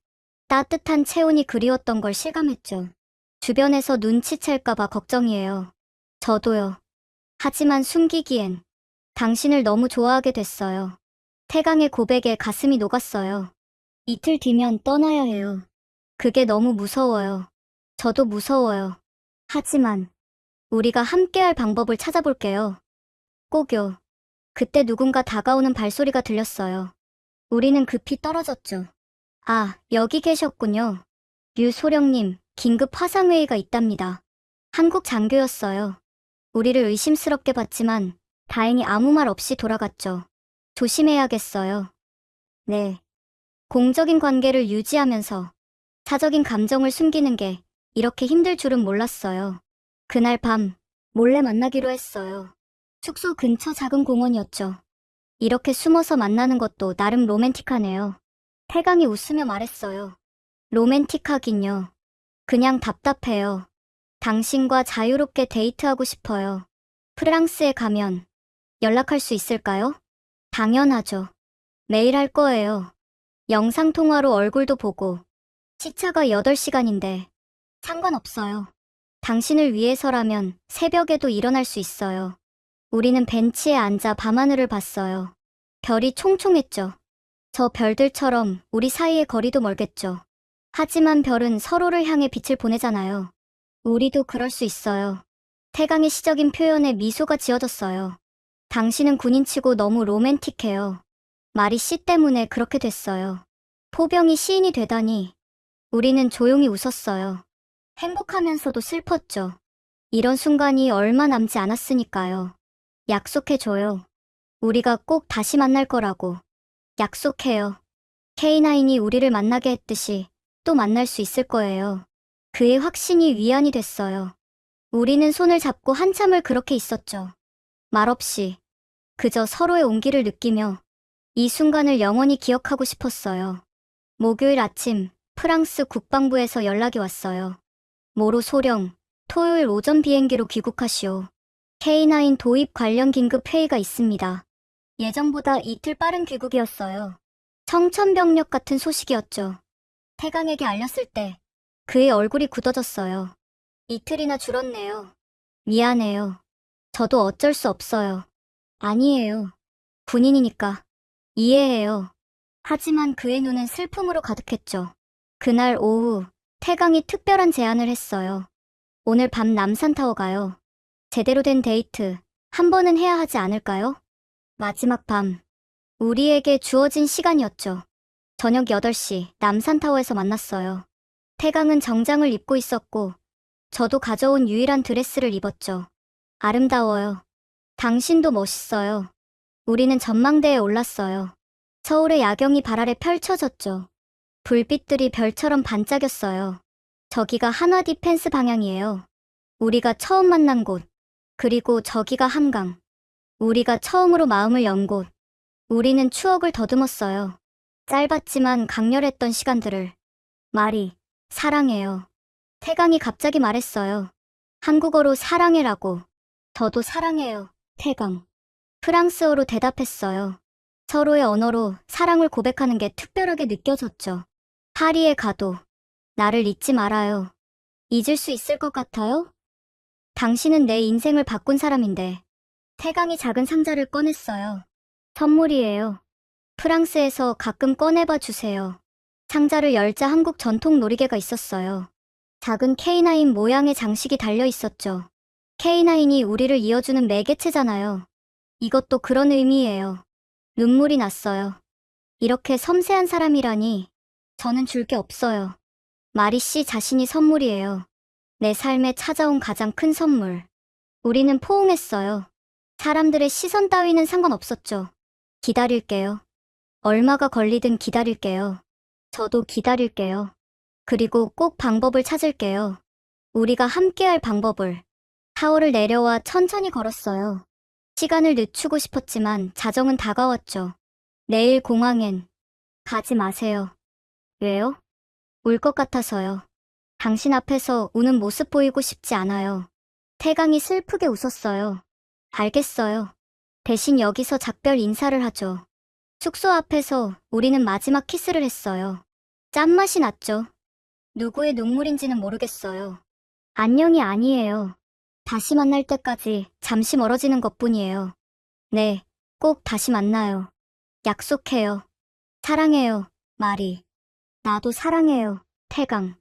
Speaker 1: 따뜻한 체온이 그리웠던 걸 실감했죠. 주변에서 눈치챌까봐 걱정이에요. 저도요. 하지만 숨기기엔 당신을 너무 좋아하게 됐어요. 태강의 고백에 가슴이 녹았어요. 이틀 뒤면 떠나야 해요. 그게 너무 무서워요. 저도 무서워요. 하지만 우리가 함께할 방법을 찾아볼게요. 꼭요. 그때 누군가 다가오는 발소리가 들렸어요. 우리는 급히 떨어졌죠. 아, 여기 계셨군요. 류소령님, 긴급 화상회의가 있답니다. 한국 장교였어요. 우리를 의심스럽게 봤지만 다행히 아무 말 없이 돌아갔죠. 조심해야겠어요. 네. 공적인 관계를 유지하면서 사적인 감정을 숨기는 게 이렇게 힘들 줄은 몰랐어요. 그날 밤 몰래 만나기로 했어요. 숙소 근처 작은 공원이었죠. 이렇게 숨어서 만나는 것도 나름 로맨틱하네요. 태강이 웃으며 말했어요. 로맨틱하긴요. 그냥 답답해요. 당신과 자유롭게 데이트하고 싶어요. 프랑스에 가면 연락할 수 있을까요? 당연하죠. 매일 할 거예요. 영상통화로 얼굴도 보고. 시차가 8시간인데 상관없어요. 당신을 위해서라면 새벽에도 일어날 수 있어요. 우리는 벤치에 앉아 밤하늘을 봤어요. 별이 총총했죠. 저 별들처럼 우리 사이의 거리도 멀겠죠. 하지만 별은 서로를 향해 빛을 보내잖아요. 우리도 그럴 수 있어요. 태강의 시적인 표현에 미소가 지어졌어요. 당신은 군인치고 너무 로맨틱해요. 말이 씨 때문에 그렇게 됐어요. 포병이 시인이 되다니. 우리는 조용히 웃었어요. 행복하면서도 슬펐죠. 이런 순간이 얼마 남지 않았으니까요. 약속해줘요. 우리가 꼭 다시 만날 거라고. 약속해요. K9이 우리를 만나게 했듯이 또 만날 수 있을 거예요. 그의 확신이 위안이 됐어요. 우리는 손을 잡고 한참을 그렇게 있었죠. 말없이 그저 서로의 온기를 느끼며 이 순간을 영원히 기억하고 싶었어요. 목요일 아침 프랑스 국방부에서 연락이 왔어요. 모로 소령, 토요일 오전 비행기로 귀국하시오. K9 도입 관련 긴급 회의가 있습니다. 예정보다 이틀 빠른 귀국이었어요. 청천벽력 같은 소식이었죠. 태강에게 알렸을 때 그의 얼굴이 굳어졌어요. 이틀이나 줄었네요. 미안해요. 저도 어쩔 수 없어요. 아니에요. 군인이니까. 이해해요. 하지만 그의 눈은 슬픔으로 가득했죠. 그날 오후 태강이 특별한 제안을 했어요. 오늘 밤 남산타워 가요. 제대로 된 데이트 한 번은 해야 하지 않을까요? 마지막 밤 우리에게 주어진 시간이었죠. 저녁 8시 남산타워에서 만났어요. 태강은 정장을 입고 있었고 저도 가져온 유일한 드레스를 입었죠. 아름다워요. 당신도 멋있어요. 우리는 전망대에 올랐어요. 서울의 야경이 발 아래 펼쳐졌죠. 불빛들이 별처럼 반짝였어요. 저기가 한화 디펜스 방향이에요. 우리가 처음 만난 곳. 그리고 저기가 한강. 우리가 처음으로 마음을 연 곳. 우리는 추억을 더듬었어요. 짧았지만 강렬했던 시간들을. 말이 사랑해요. 태강이 갑자기 말했어요. 한국어로 사랑해라고. 저도 사랑해요, 태강. 프랑스어로 대답했어요. 서로의 언어로 사랑을 고백하는 게 특별하게 느껴졌죠. 파리에 가도 나를 잊지 말아요. 잊을 수 있을 것 같아요? 당신은 내 인생을 바꾼 사람인데. 태강이 작은 상자를 꺼냈어요. 선물이에요. 프랑스에서 가끔 꺼내봐 주세요. 상자를 열자 한국 전통 놀이개가 있었어요. 작은 K9 모양의 장식이 달려 있었죠. K9이 우리를 이어주는 매개체잖아요. 이것도 그런 의미예요. 눈물이 났어요. 이렇게 섬세한 사람이라니. 저는 줄 게 없어요. 마리 씨 자신이 선물이에요. 내 삶에 찾아온 가장 큰 선물. 우리는 포옹했어요. 사람들의 시선 따위는 상관없었죠. 기다릴게요. 얼마가 걸리든 기다릴게요. 저도 기다릴게요. 그리고 꼭 방법을 찾을게요. 우리가 함께할 방법을. 타워를 내려와 천천히 걸었어요. 시간을 늦추고 싶었지만 자정은 다가왔죠. 내일 공항엔 가지 마세요. 왜요? 울 것 같아서요. 당신 앞에서 우는 모습 보이고 싶지 않아요. 태강이 슬프게 웃었어요. 알겠어요. 대신 여기서 작별 인사를 하죠. 숙소 앞에서 우리는 마지막 키스를 했어요. 짠맛이 났죠. 누구의 눈물인지는 모르겠어요. 안녕이 아니에요. 다시 만날 때까지 잠시 멀어지는 것뿐이에요. 네, 꼭 다시 만나요. 약속해요. 사랑해요, 마리. 나도 사랑해요, 태강.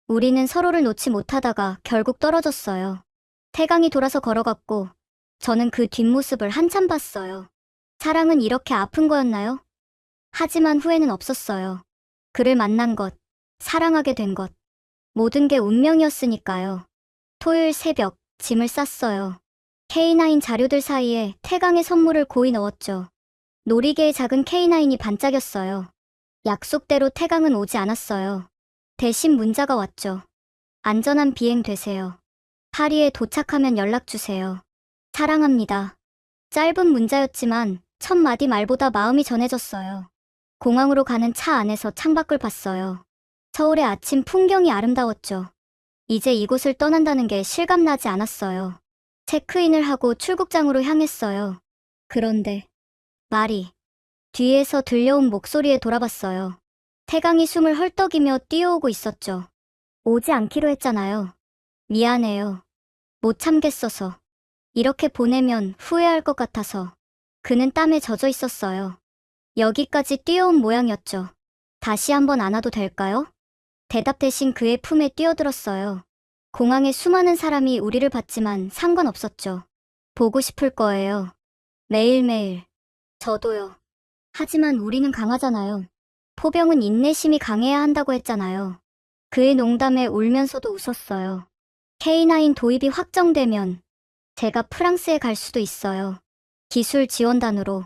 Speaker 1: 우리는 서로를 놓지 못하다가 결국 떨어졌어요. 태강이 돌아서 걸어갔고, 저는 그 뒷모습을 한참 봤어요. 사랑은 이렇게 아픈 거였나요? 하지만 후회는 없었어요. 그를 만난 것, 사랑하게 된 것. 모든 게 운명이었으니까요. 토요일 새벽, 짐을 쌌어요. K9 자료들 사이에 태강의 선물을 고이 넣었죠. 놀이개의 작은 K9이 반짝였어요. 약속대로 태강은 오지 않았어요. 대신 문자가 왔죠. 안전한 비행 되세요. 파리에 도착하면 연락주세요. 사랑합니다. 짧은 문자였지만 첫 마디 말보다 마음이 전해졌어요. 공항으로 가는 차 안에서 창밖을 봤어요. 서울의 아침 풍경이 아름다웠죠. 이제 이곳을 떠난다는 게 실감나지 않았어요. 체크인을 하고 출국장으로 향했어요. 그런데 말이 뒤에서 들려온 목소리에 돌아봤어요. 태강이 숨을 헐떡이며 뛰어오고 있었죠. 오지 않기로 했잖아요. 미안해요. 못 참겠어서. 이렇게 보내면 후회할 것 같아서. 그는 땀에 젖어 있었어요. 여기까지 뛰어온 모양이었죠. 다시 한번 안아도 될까요? 대답 대신 그의 품에 뛰어들었어요. 공항에 수많은 사람이 우리를 봤지만 상관없었죠. 보고 싶을 거예요. 매일매일. 저도요. 하지만 우리는 강하잖아요. 포병은 인내심이 강해야 한다고 했잖아요. 그의 농담에 울면서도 웃었어요. K9 도입이 확정되면 제가 프랑스에 갈 수도 있어요. 기술 지원단으로.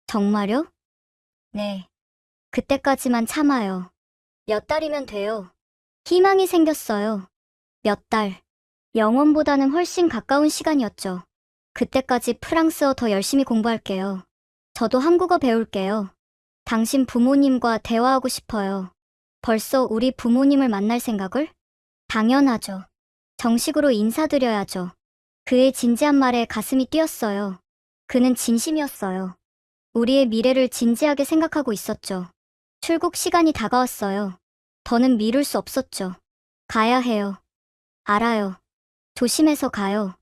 Speaker 1: 정말요? 네. 그때까지만 참아요. 몇 달이면 돼요. 희망이 생겼어요. 몇 달. 영원보다는 훨씬 가까운 시간이었죠. 그때까지 프랑스어 더 열심히 공부할게요. 저도 한국어 배울게요. 당신 부모님과 대화하고 싶어요. 벌써 우리 부모님을 만날 생각을? 당연하죠. 정식으로 인사드려야죠. 그의 진지한 말에 가슴이 뛰었어요. 그는 진심이었어요. 우리의 미래를 진지하게 생각하고 있었죠. 출국 시간이 다가왔어요. 더는 미룰 수 없었죠. 가야 해요. 알아요. 조심해서 가요.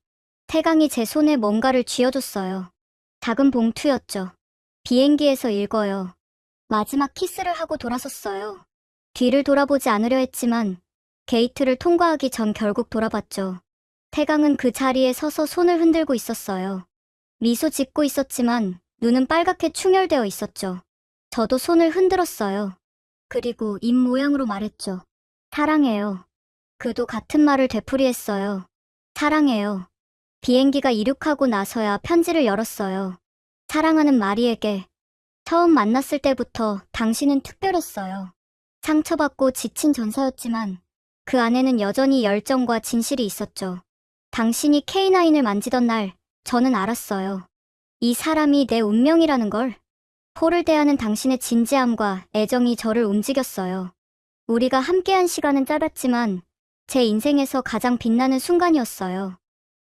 Speaker 1: 태강이 제 손에 뭔가를 쥐어줬어요. 작은 봉투였죠. 비행기에서 읽어요. 마지막 키스를 하고 돌아섰어요. 뒤를 돌아보지 않으려 했지만 게이트를 통과하기 전 결국 돌아봤죠. 태강은 그 자리에 서서 손을 흔들고 있었어요. 미소 짓고 있었지만 눈은 빨갛게 충혈되어 있었죠. 저도 손을 흔들었어요. 그리고 입 모양으로 말했죠. 사랑해요. 그도 같은 말을 되풀이했어요. 사랑해요. 비행기가 이륙하고 나서야 편지를 열었어요. 사랑하는 마리에게. 처음 만났을 때부터 당신은 특별했어요. 상처받고 지친 전사였지만 그 안에는 여전히 열정과 진실이 있었죠. 당신이 K9을 만지던 날 저는 알았어요. 이 사람이 내 운명이라는 걸. 포를 대하는 당신의 진지함과 애정이 저를 움직였어요. 우리가 함께한 시간은 짧았지만 제 인생에서 가장 빛나는 순간이었어요.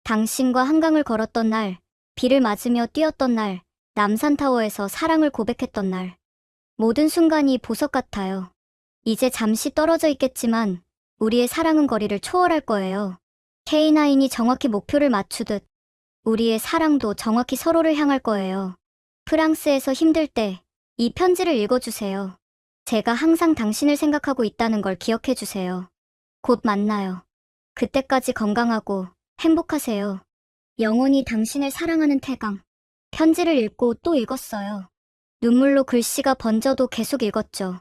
Speaker 1: 당신과 한강을 걸었던 날, 비를 맞으며 뛰었던 날, 남산타워에서 사랑을 고백했던 날. 모든 순간이 보석 같아요. 이제 잠시 떨어져 있겠지만 우리의 사랑은 거리를 초월할 거예요. K9이 정확히 목표를 맞추듯 우리의 사랑도 정확히 서로를 향할 거예요. 프랑스에서 힘들 때 이 편지를 읽어주세요. 제가 항상 당신을 생각하고 있다는 걸 기억해주세요. 곧 만나요. 그때까지 건강하고 행복하세요. 영원히 당신을 사랑하는 태강. 편지를 읽고 또 읽었어요. 눈물로 글씨가 번져도 계속 읽었죠.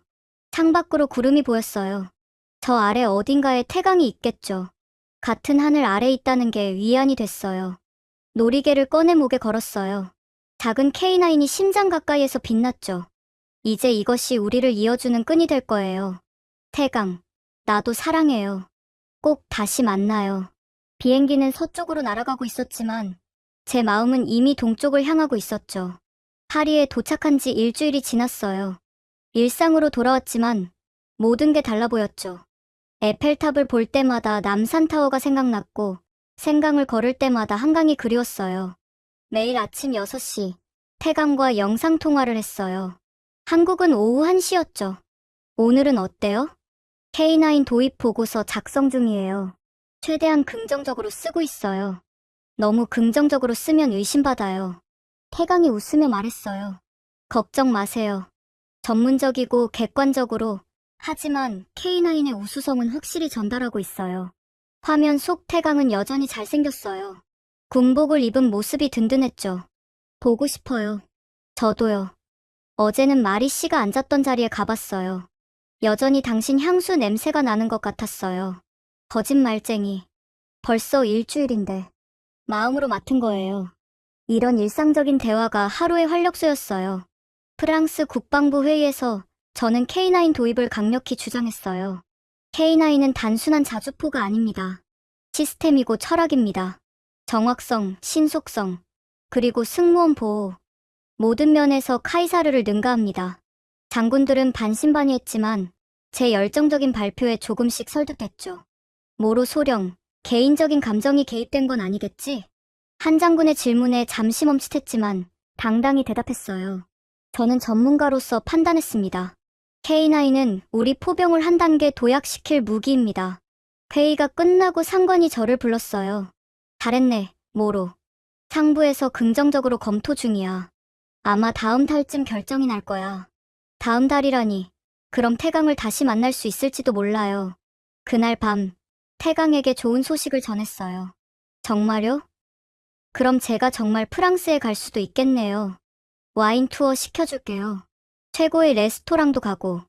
Speaker 1: 창밖으로 구름이 보였어요. 저 아래 어딘가에 태강이 있겠죠. 같은 하늘 아래 있다는 게 위안이 됐어요. 놀이개를 꺼내 목에 걸었어요. 작은 K9이 심장 가까이에서 빛났죠. 이제 이것이 우리를 이어주는 끈이 될 거예요. 태강, 나도 사랑해요. 꼭 다시 만나요. 비행기는 서쪽으로 날아가고 있었지만 제 마음은 이미 동쪽을 향하고 있었죠. 파리에 도착한 지 일주일이 지났어요. 일상으로 돌아왔지만 모든 게 달라 보였죠. 에펠탑을 볼 때마다 남산타워가 생각났고 생강을 걸을 때마다 한강이 그리웠어요. 매일 아침 6시 태강과 영상통화를 했어요. 한국은 오후 1시였죠. 오늘은 어때요? K9 도입 보고서 작성 중이에요. 최대한 긍정적으로 쓰고 있어요. 너무 긍정적으로 쓰면 의심받아요. 태강이 웃으며 말했어요. 걱정 마세요. 전문적이고 객관적으로, 하지만 K9의 우수성은 확실히 전달하고 있어요. 화면 속 태강은 여전히 잘생겼어요. 군복을 입은 모습이 든든했죠. 보고 싶어요. 저도요. 어제는 마리 씨가 앉았던 자리에 가봤어요. 여전히 당신 향수 냄새가 나는 것 같았어요. 거짓말쟁이. 벌써 일주일인데. 마음으로 맡은 거예요. 이런 일상적인 대화가 하루의 활력소였어요. 프랑스 국방부 회의에서 저는 K9 도입을 강력히 주장했어요. K9은 단순한 자주포가 아닙니다. 시스템이고 철학입니다. 정확성, 신속성, 그리고 승무원 보호. 모든 면에서 카이사르를 능가합니다. 장군들은 반신반의했지만 제 열정적인 발표에 조금씩 설득됐죠. 모로 소령, 개인적인 감정이 개입된 건 아니겠지? 한 장군의 질문에 잠시 멈칫했지만 당당히 대답했어요. 저는 전문가로서 판단했습니다. K9은 우리 포병을 한 단계 도약시킬 무기입니다. 회의가 끝나고 상관이 저를 불렀어요. 잘했네, 모로. 상부에서 긍정적으로 검토 중이야. 아마 다음 달쯤 결정이 날 거야. 다음 달이라니. 그럼 태강을 다시 만날 수 있을지도 몰라요. 그날 밤, 태강에게 좋은 소식을 전했어요. 정말요? 그럼 제가 정말 프랑스에 갈 수도 있겠네요. 와인 투어 시켜줄게요. 최고의 레스토랑도 가고.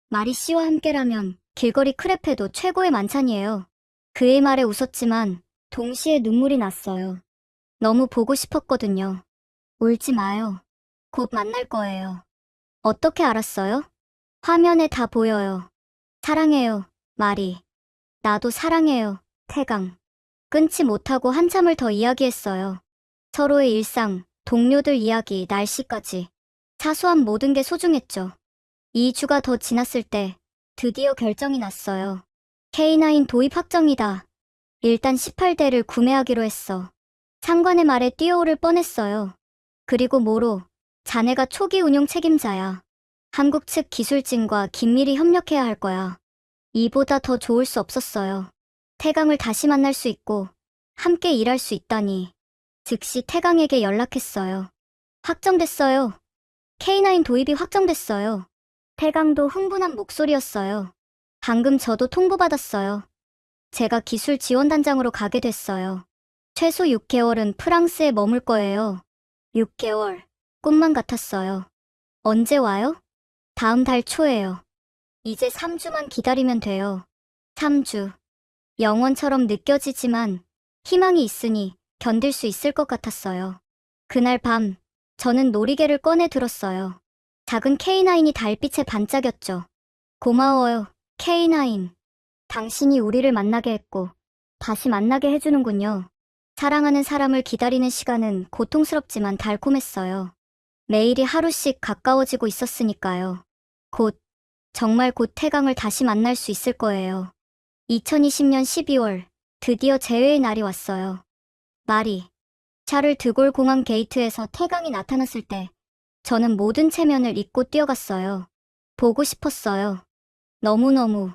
Speaker 1: 마리 씨와 함께라면 길거리 크레페도 최고의 만찬이에요. 그의 말에 웃었지만 동시에 눈물이 났어요. 너무 보고 싶었거든요. 울지 마요. 곧 만날 거예요. 어떻게 알았어요? 화면에 다 보여요. 사랑해요, 마리. 나도 사랑해요, 태강. 끊지 못하고 한참을 더 이야기했어요. 서로의 일상, 동료들 이야기, 날씨까지. 사소한 모든 게 소중했죠. 2주가 더 지났을 때 드디어 결정이 났어요. K9 도입 확정이다. 일단 18대를 구매하기로 했어. 상관의 말에 뛰어오를 뻔했어요. 그리고 모로, 자네가 초기 운용 책임자야. 한국 측 기술진과 긴밀히 협력해야 할 거야. 이보다 더 좋을 수 없었어요. 태강을 다시 만날 수 있고 함께 일할 수 있다니. 즉시 태강에게 연락했어요. 확정됐어요. K9 도입이 확정됐어요. 태강도 흥분한 목소리였어요. 방금 저도 통보받았어요. 제가 기술 지원단장으로 가게 됐어요. 최소 6개월은 프랑스에 머물 거예요. 6개월. 꿈만 같았어요. 언제 와요? 다음 달 초에요. 이제 3주만 기다리면 돼요. 3주. 영원처럼 느껴지지만 희망이 있으니 견딜 수 있을 것 같았어요. 그날 밤, 저는 놀이개를 꺼내 들었어요. 작은 K9이 달빛에 반짝였죠. 고마워요, K9. 당신이 우리를 만나게 했고 다시 만나게 해주는군요. 사랑하는 사람을 기다리는 시간은 고통스럽지만 달콤했어요. 매일이 하루씩 가까워지고 있었으니까요. 곧, 정말 곧 태강을 다시 만날 수 있을 거예요. 2020년 12월, 드디어 재회의 날이 왔어요. 마리, 샤를 드골 공항 게이트에서 태강이 나타났을 때 저는 모든 체면을 잊고 뛰어갔어요. 보고 싶었어요. 너무너무.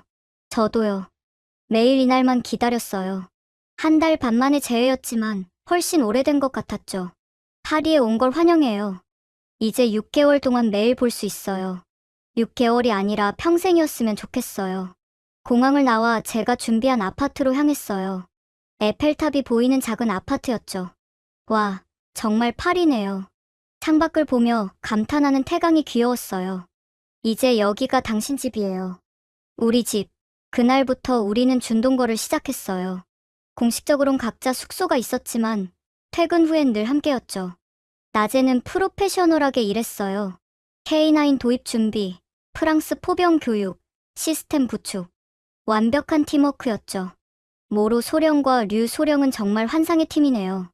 Speaker 1: 저도요. 매일 이날만 기다렸어요. 한 달 반 만의 재회였지만 훨씬 오래된 것 같았죠. 파리에 온 걸 환영해요. 이제 6개월 동안 매일 볼 수 있어요. 6개월이 아니라 평생이었으면 좋겠어요. 공항을 나와 제가 준비한 아파트로 향했어요. 에펠탑이 보이는 작은 아파트였죠. 와, 정말 파리네요. 창밖을 보며 감탄하는 태강이 귀여웠어요. 이제 여기가 당신 집이에요. 우리 집. 그날부터 우리는 준동거를 시작했어요. 공식적으론 각자 숙소가 있었지만 퇴근 후엔 늘 함께였죠. 낮에는 프로페셔널하게 일했어요. K9 도입 준비, 프랑스 포병 교육, 시스템 구축. 완벽한 팀워크였죠. 모로 소령과 류 소령은 정말 환상의 팀이네요.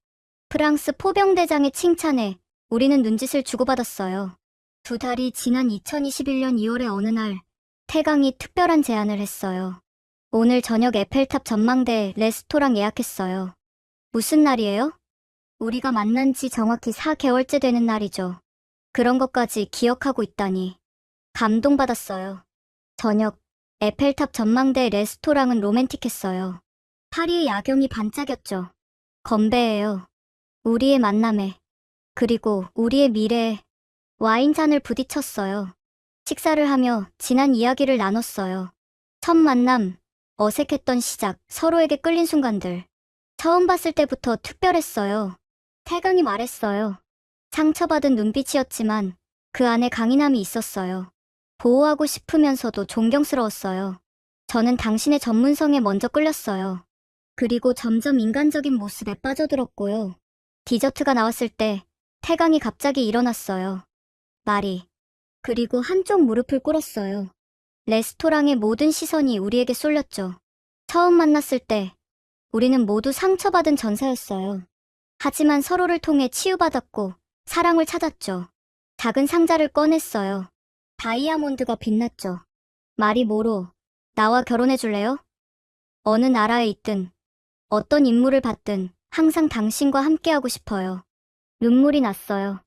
Speaker 1: 프랑스 포병대장의 칭찬에 우리는 눈짓을 주고받았어요. 2달이 지난 2021년 2월의 어느 날, 태강이 특별한 제안을 했어요. 오늘 저녁 에펠탑 전망대 레스토랑 예약했어요. 무슨 날이에요? 우리가 만난 지 정확히 4개월째 되는 날이죠. 그런 것까지 기억하고 있다니. 감동받았어요. 저녁, 에펠탑 전망대 레스토랑은 로맨틱했어요. 파리의 야경이 반짝였죠. 건배예요. 우리의 만남에, 그리고 우리의 미래에 와인잔을 부딪혔어요. 식사를 하며 지난 이야기를 나눴어요. 첫 만남, 어색했던 시작, 서로에게 끌린 순간들. 처음 봤을 때부터 특별했어요. 태강이 말했어요. 상처받은 눈빛이었지만 그 안에 강인함이 있었어요. 보호하고 싶으면서도 존경스러웠어요. 저는 당신의 전문성에 먼저 끌렸어요. 그리고 점점 인간적인 모습에 빠져들었고요. 디저트가 나왔을 때 태강이 갑자기 일어났어요. 말이. 그리고 한쪽 무릎을 꿇었어요. 레스토랑의 모든 시선이 우리에게 쏠렸죠. 처음 만났을 때 우리는 모두 상처받은 전사였어요. 하지만 서로를 통해 치유받았고 사랑을 찾았죠. 작은 상자를 꺼냈어요. 다이아몬드가 빛났죠. 말이 뭐로, 나와 결혼해 줄래요? 어느 나라에 있든, 어떤 인물을 받든 항상 당신과 함께하고 싶어요. 눈물이 났어요.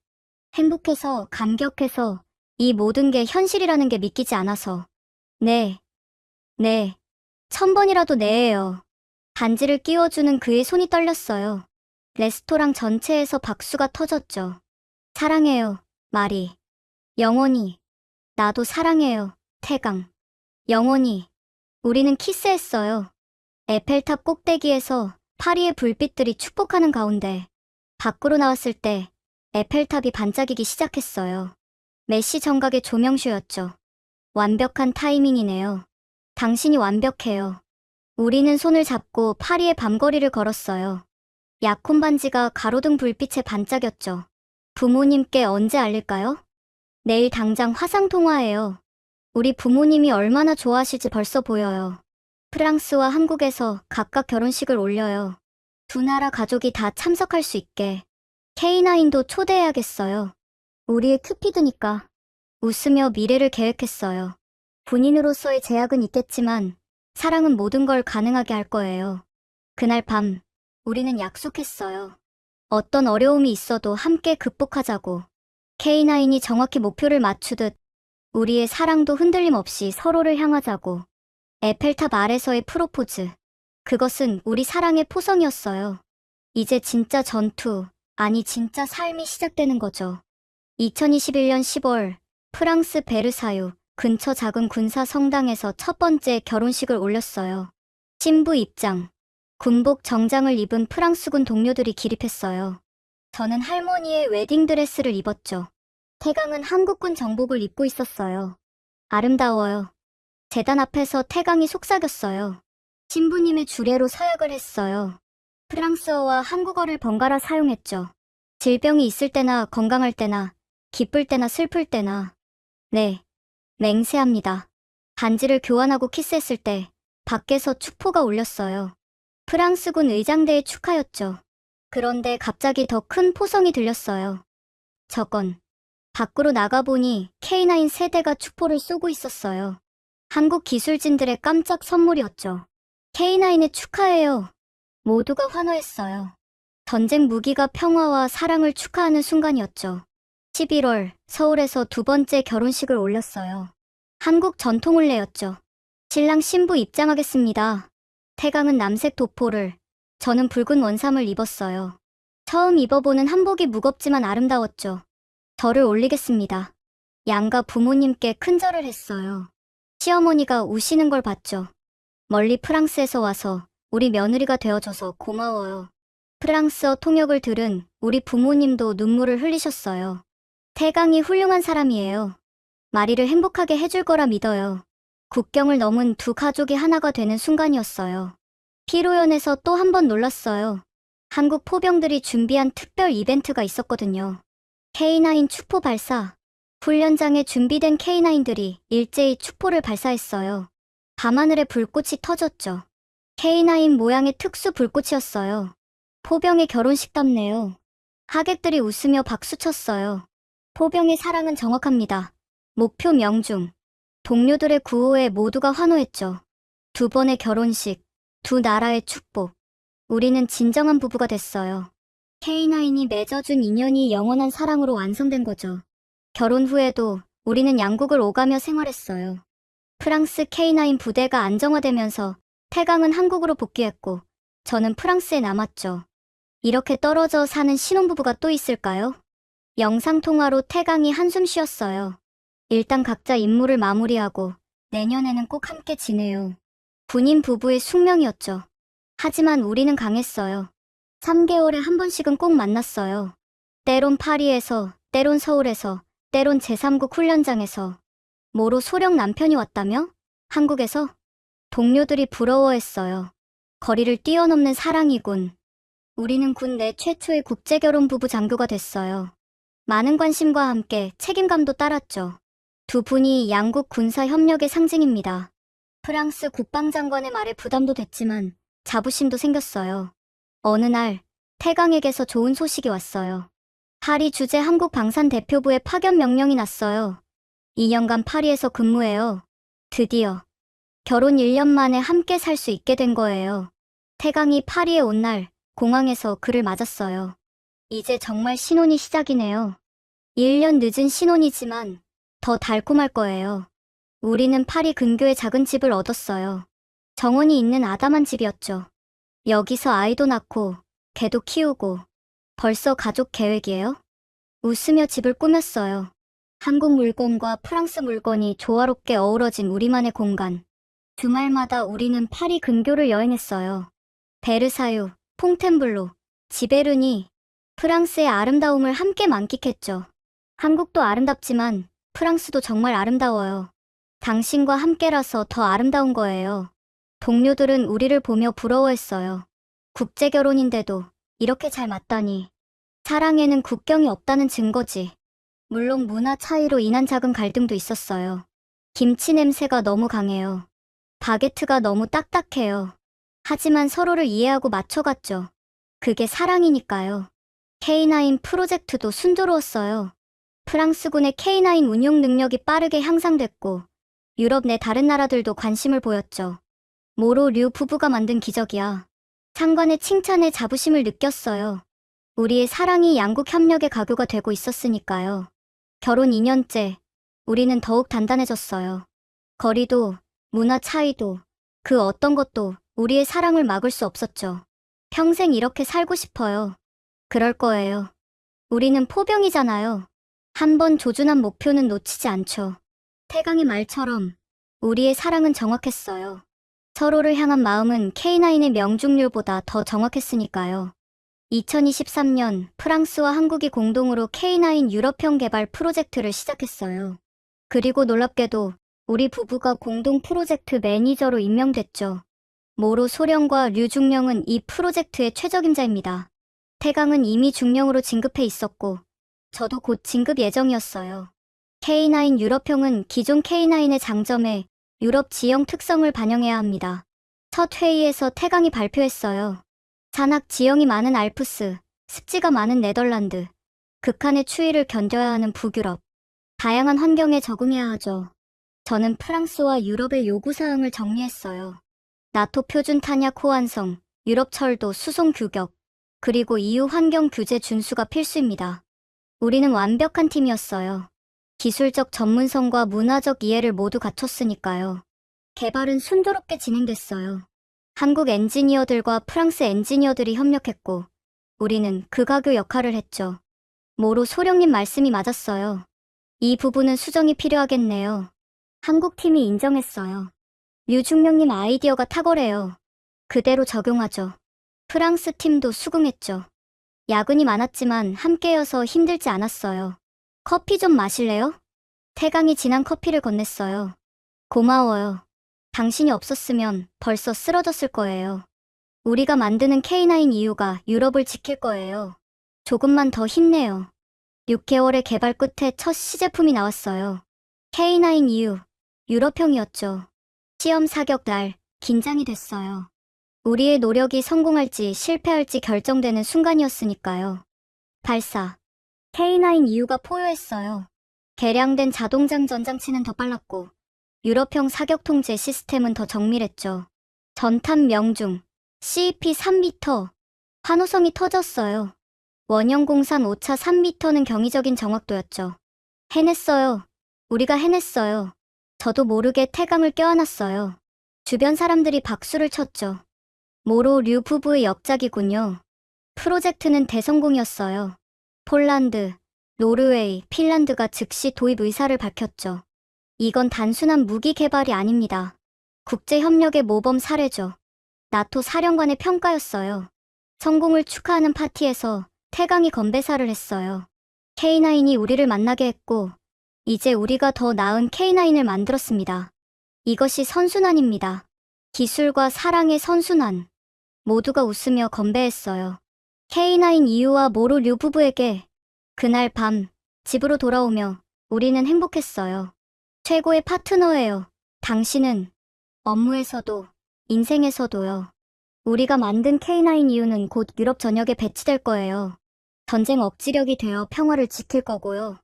Speaker 1: 행복해서, 감격해서, 이 모든 게 현실이라는 게 믿기지 않아서. 네. 1000번이라도 네예요. 반지를 끼워주는 그의 손이 떨렸어요. 레스토랑 전체에서 박수가 터졌죠. 사랑해요, 마리. 영원히. 나도 사랑해요, 태강. 영원히. 우리는 키스했어요. 에펠탑 꼭대기에서 파리의 불빛들이 축복하는 가운데 밖으로 나왔을 때 에펠탑이 반짝이기 시작했어요. 메시 정각의 조명쇼였죠. 완벽한 타이밍이네요. 당신이 완벽해요. 우리는 손을 잡고 파리의 밤거리를 걸었어요. 약혼 반지가 가로등 불빛에 반짝였죠. 부모님께 언제 알릴까요? 내일 당장 화상통화해요. 우리 부모님이 얼마나 좋아하실지 벌써 보여요. 프랑스와 한국에서 각각 결혼식을 올려요. 두 나라 가족이 다 참석할 수 있게. K9도 초대해야겠어요. 우리의 큐피드니까. 웃으며 미래를 계획했어요. 군인으로서의 제약은 있겠지만 사랑은 모든 걸 가능하게 할 거예요. 그날 밤 우리는 약속했어요. 어떤 어려움이 있어도 함께 극복하자고. K9이 정확히 목표를 맞추듯 우리의 사랑도 흔들림 없이 서로를 향하자고. 에펠탑 아래서의 프로포즈. 그것은 우리 사랑의 포성이었어요. 이제 진짜 전투, 아니 진짜 삶이 시작되는 거죠. 2021년 10월 프랑스 베르사유 근처 작은 군사 성당에서 첫 번째 결혼식을 올렸어요. 신부 입장. 군복 정장을 입은 프랑스군 동료들이 기립했어요. 저는 할머니의 웨딩드레스를 입었죠. 태강은 한국군 정복을 입고 있었어요. 아름다워요. 제단 앞에서 태강이 속삭였어요. 신부님의 주례로 서약을 했어요. 프랑스어와 한국어를 번갈아 사용했죠. 질병이 있을 때나 건강할 때나 기쁠 때나 슬플 때나. 네, 맹세합니다. 반지를 교환하고 키스했을 때 밖에서 축포가 울렸어요. 프랑스군 의장대의 축하였죠. 그런데 갑자기 더 큰 포성이 들렸어요. 저건. 밖으로 나가보니 K9 세대가 축포를 쏘고 있었어요. 한국 기술진들의 깜짝 선물이었죠. K9에 축하해요. 모두가 환호했어요. 전쟁 무기가 평화와 사랑을 축하하는 순간이었죠. 11월 서울에서 두 번째 결혼식을 올렸어요. 한국 전통 혼례였죠. 신랑 신부 입장하겠습니다. 태강은 남색 도포를, 저는 붉은 원삼을 입었어요. 처음 입어보는 한복이 무겁지만 아름다웠죠. 절을 올리겠습니다. 양가 부모님께 큰절을 했어요. 시어머니가 우시는 걸 봤죠. 멀리 프랑스에서 와서 우리 며느리가 되어줘서 고마워요. 프랑스어 통역을 들은 우리 부모님도 눈물을 흘리셨어요. 태강이 훌륭한 사람이에요. 마리를 행복하게 해줄 거라 믿어요. 국경을 넘은 두 가족이 하나가 되는 순간이었어요. 피로연에서 또 한 번 놀랐어요. 한국 포병들이 준비한 특별 이벤트가 있었거든요. K9 축포 발사. 훈련장에 준비된 K9들이 일제히 축포를 발사했어요. 밤하늘에 불꽃이 터졌죠. K9 모양의 특수 불꽃이었어요. 포병의 결혼식답네요. 하객들이 웃으며 박수쳤어요. 포병의 사랑은 정확합니다. 목표 명중. 동료들의 구호에 모두가 환호했죠. 두 번의 결혼식, 두 나라의 축복. 우리는 진정한 부부가 됐어요. K9이 맺어준 인연이 영원한 사랑으로 완성된 거죠. 결혼 후에도 우리는 양국을 오가며 생활했어요. 프랑스 K9 부대가 안정화되면서 태강은 한국으로 복귀했고 저는 프랑스에 남았죠. 이렇게 떨어져 사는 신혼부부가 또 있을까요? 영상통화로 태강이 한숨 쉬었어요. 일단 각자 임무를 마무리하고 내년에는 꼭 함께 지내요. 군인 부부의 숙명이었죠. 하지만 우리는 강했어요. 3개월에 한 번씩은 꼭 만났어요. 때론 파리에서, 때론 서울에서, 때론 제3국 훈련장에서. 뭐로 소령 남편이 왔다며? 한국에서? 동료들이 부러워했어요. 거리를 뛰어넘는 사랑이군. 우리는 군 내 최초의 국제결혼 부부 장교가 됐어요. 많은 관심과 함께 책임감도 따랐죠. 두 분이 양국 군사 협력의 상징입니다. 프랑스 국방장관의 말에 부담도 됐지만 자부심도 생겼어요. 어느 날 태강에게서 좋은 소식이 왔어요. 파리 주재 한국 방산 대표부에 파견 명령이 났어요. 2년간 파리에서 근무해요. 드디어 결혼 1년 만에 함께 살 수 있게 된 거예요. 태강이 파리에 온 날 공항에서 그를 맞았어요. 이제 정말 신혼이 시작이네요. 1년 늦은 신혼이지만 더 달콤할 거예요. 우리는 파리 근교에 작은 집을 얻었어요. 정원이 있는 아담한 집이었죠. 여기서 아이도 낳고 개도 키우고 벌써 가족 계획이에요? 웃으며 집을 꾸몄어요. 한국 물건과 프랑스 물건이 조화롭게 어우러진 우리만의 공간. 주말마다 우리는 파리 근교를 여행했어요. 베르사유, 퐁텐블로, 지베르니, 프랑스의 아름다움을 함께 만끽했죠. 한국도 아름답지만 프랑스도 정말 아름다워요. 당신과 함께라서 더 아름다운 거예요. 동료들은 우리를 보며 부러워했어요. 국제결혼인데도 이렇게 잘 맞다니. 사랑에는 국경이 없다는 증거지. 물론 문화 차이로 인한 작은 갈등도 있었어요. 김치 냄새가 너무 강해요. 바게트가 너무 딱딱해요. 하지만 서로를 이해하고 맞춰갔죠. 그게 사랑이니까요. K9 프로젝트도 순조로웠어요. 프랑스군의 K9 운용 능력이 빠르게 향상됐고 유럽 내 다른 나라들도 관심을 보였죠. 모로 류 부부가 만든 기적이야. 상관의 칭찬에 자부심을 느꼈어요. 우리의 사랑이 양국 협력의 가교가 되고 있었으니까요. 결혼 2년째, 우리는 더욱 단단해졌어요. 거리도, 문화 차이도, 그 어떤 것도 우리의 사랑을 막을 수 없었죠. 평생 이렇게 살고 싶어요. 그럴 거예요. 우리는 포병이잖아요. 한 번 조준한 목표는 놓치지 않죠. 태강의 말처럼 우리의 사랑은 정확했어요. 서로를 향한 마음은 K9의 명중률보다 더 정확했으니까요. 2023년 프랑스와 한국이 공동으로 K9 유럽형 개발 프로젝트를 시작했어요. 그리고 놀랍게도 우리 부부가 공동 프로젝트 매니저로 임명됐죠. 모로 소령과 류 중령은 이 프로젝트의 최적임자입니다. 태강은 이미 중령으로 진급해 있었고 저도 곧 진급 예정이었어요. K9 유럽형은 기존 K9의 장점에 유럽 지형 특성을 반영해야 합니다. 첫 회의에서 태강이 발표했어요. 산악 지형이 많은 알프스, 습지가 많은 네덜란드, 극한의 추위를 견뎌야 하는 북유럽, 다양한 환경에 적응해야 하죠. 저는 프랑스와 유럽의 요구사항을 정리했어요. 나토 표준 탄약 호환성, 유럽 철도 수송 규격, 그리고 EU 환경 규제 준수가 필수입니다. 우리는 완벽한 팀이었어요. 기술적 전문성과 문화적 이해를 모두 갖췄으니까요. 개발은 순조롭게 진행됐어요. 한국 엔지니어들과 프랑스 엔지니어들이 협력했고 우리는 극악의 역할을 했죠. 모로 소령님 말씀이 맞았어요. 이 부분은 수정이 필요하겠네요. 한국 팀이 인정했어요. 류중령님 아이디어가 탁월해요. 그대로 적용하죠. 프랑스 팀도 수긍했죠. 야근이 많았지만 함께여서 힘들지 않았어요. 커피 좀 마실래요? 태강이 진한 커피를 건넸어요. 고마워요. 당신이 없었으면 벌써 쓰러졌을 거예요. 우리가 만드는 K9 EU가 유럽을 지킬 거예요. 조금만 더 힘내요. 6개월의 개발 끝에 첫 시제품이 나왔어요. K9 EU, 유럽형이었죠. 시험 사격 날, 긴장이 됐어요. 우리의 노력이 성공할지 실패할지 결정되는 순간이었으니까요. 발사. K9 EU가 포효했어요. 개량된 자동장 전장치는 더 빨랐고, 유럽형 사격 통제 시스템은 더 정밀했죠. 전탄 명중, CEP 3m, 환호성이 터졌어요. 원형공산 오차 3m는 경이적인 정확도였죠. 해냈어요. 우리가 해냈어요. 저도 모르게 태강을 껴안았어요. 주변 사람들이 박수를 쳤죠. 모로 류 부부의 역작이군요. 프로젝트는 대성공이었어요. 폴란드, 노르웨이, 핀란드가 즉시 도입 의사를 밝혔죠. 이건 단순한 무기 개발이 아닙니다. 국제협력의 모범 사례죠. 나토 사령관의 평가였어요. 성공을 축하하는 파티에서 태강이 건배사를 했어요. K9이 우리를 만나게 했고, 이제 우리가 더 나은 K9을 만들었습니다. 이것이 선순환입니다. 기술과 사랑의 선순환. 모두가 웃으며 건배했어요. K9 이유와 모로 류 부부에게 그날 밤 집으로 돌아오며 우리는 행복했어요. 최고의 파트너예요. 당신은 업무에서도 인생에서도요. 우리가 만든 K9 이유는 곧 유럽 전역에 배치될 거예요. 전쟁 억지력이 되어 평화를 지킬 거고요.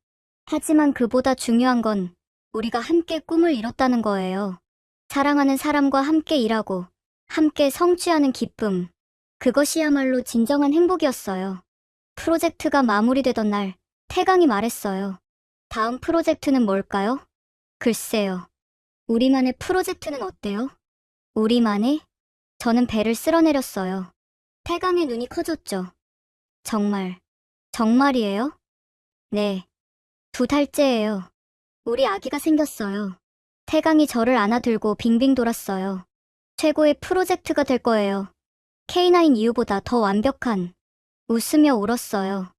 Speaker 1: 하지만 그보다 중요한 건 우리가 함께 꿈을 이뤘다는 거예요. 사랑하는 사람과 함께 일하고 함께 성취하는 기쁨. 그것이야말로 진정한 행복이었어요. 프로젝트가 마무리되던 날 태강이 말했어요. 다음 프로젝트는 뭘까요? 글쎄요. 우리만의 프로젝트는 어때요? 우리만의? 저는 배를 쓸어내렸어요. 태강의 눈이 커졌죠. 정말, 정말이에요? 네. 2달째예요. 우리 아기가 생겼어요. 태강이 저를 안아들고 빙빙 돌았어요. 최고의 프로젝트가 될 거예요. K9 이후보다 더 완벽한. 웃으며 울었어요.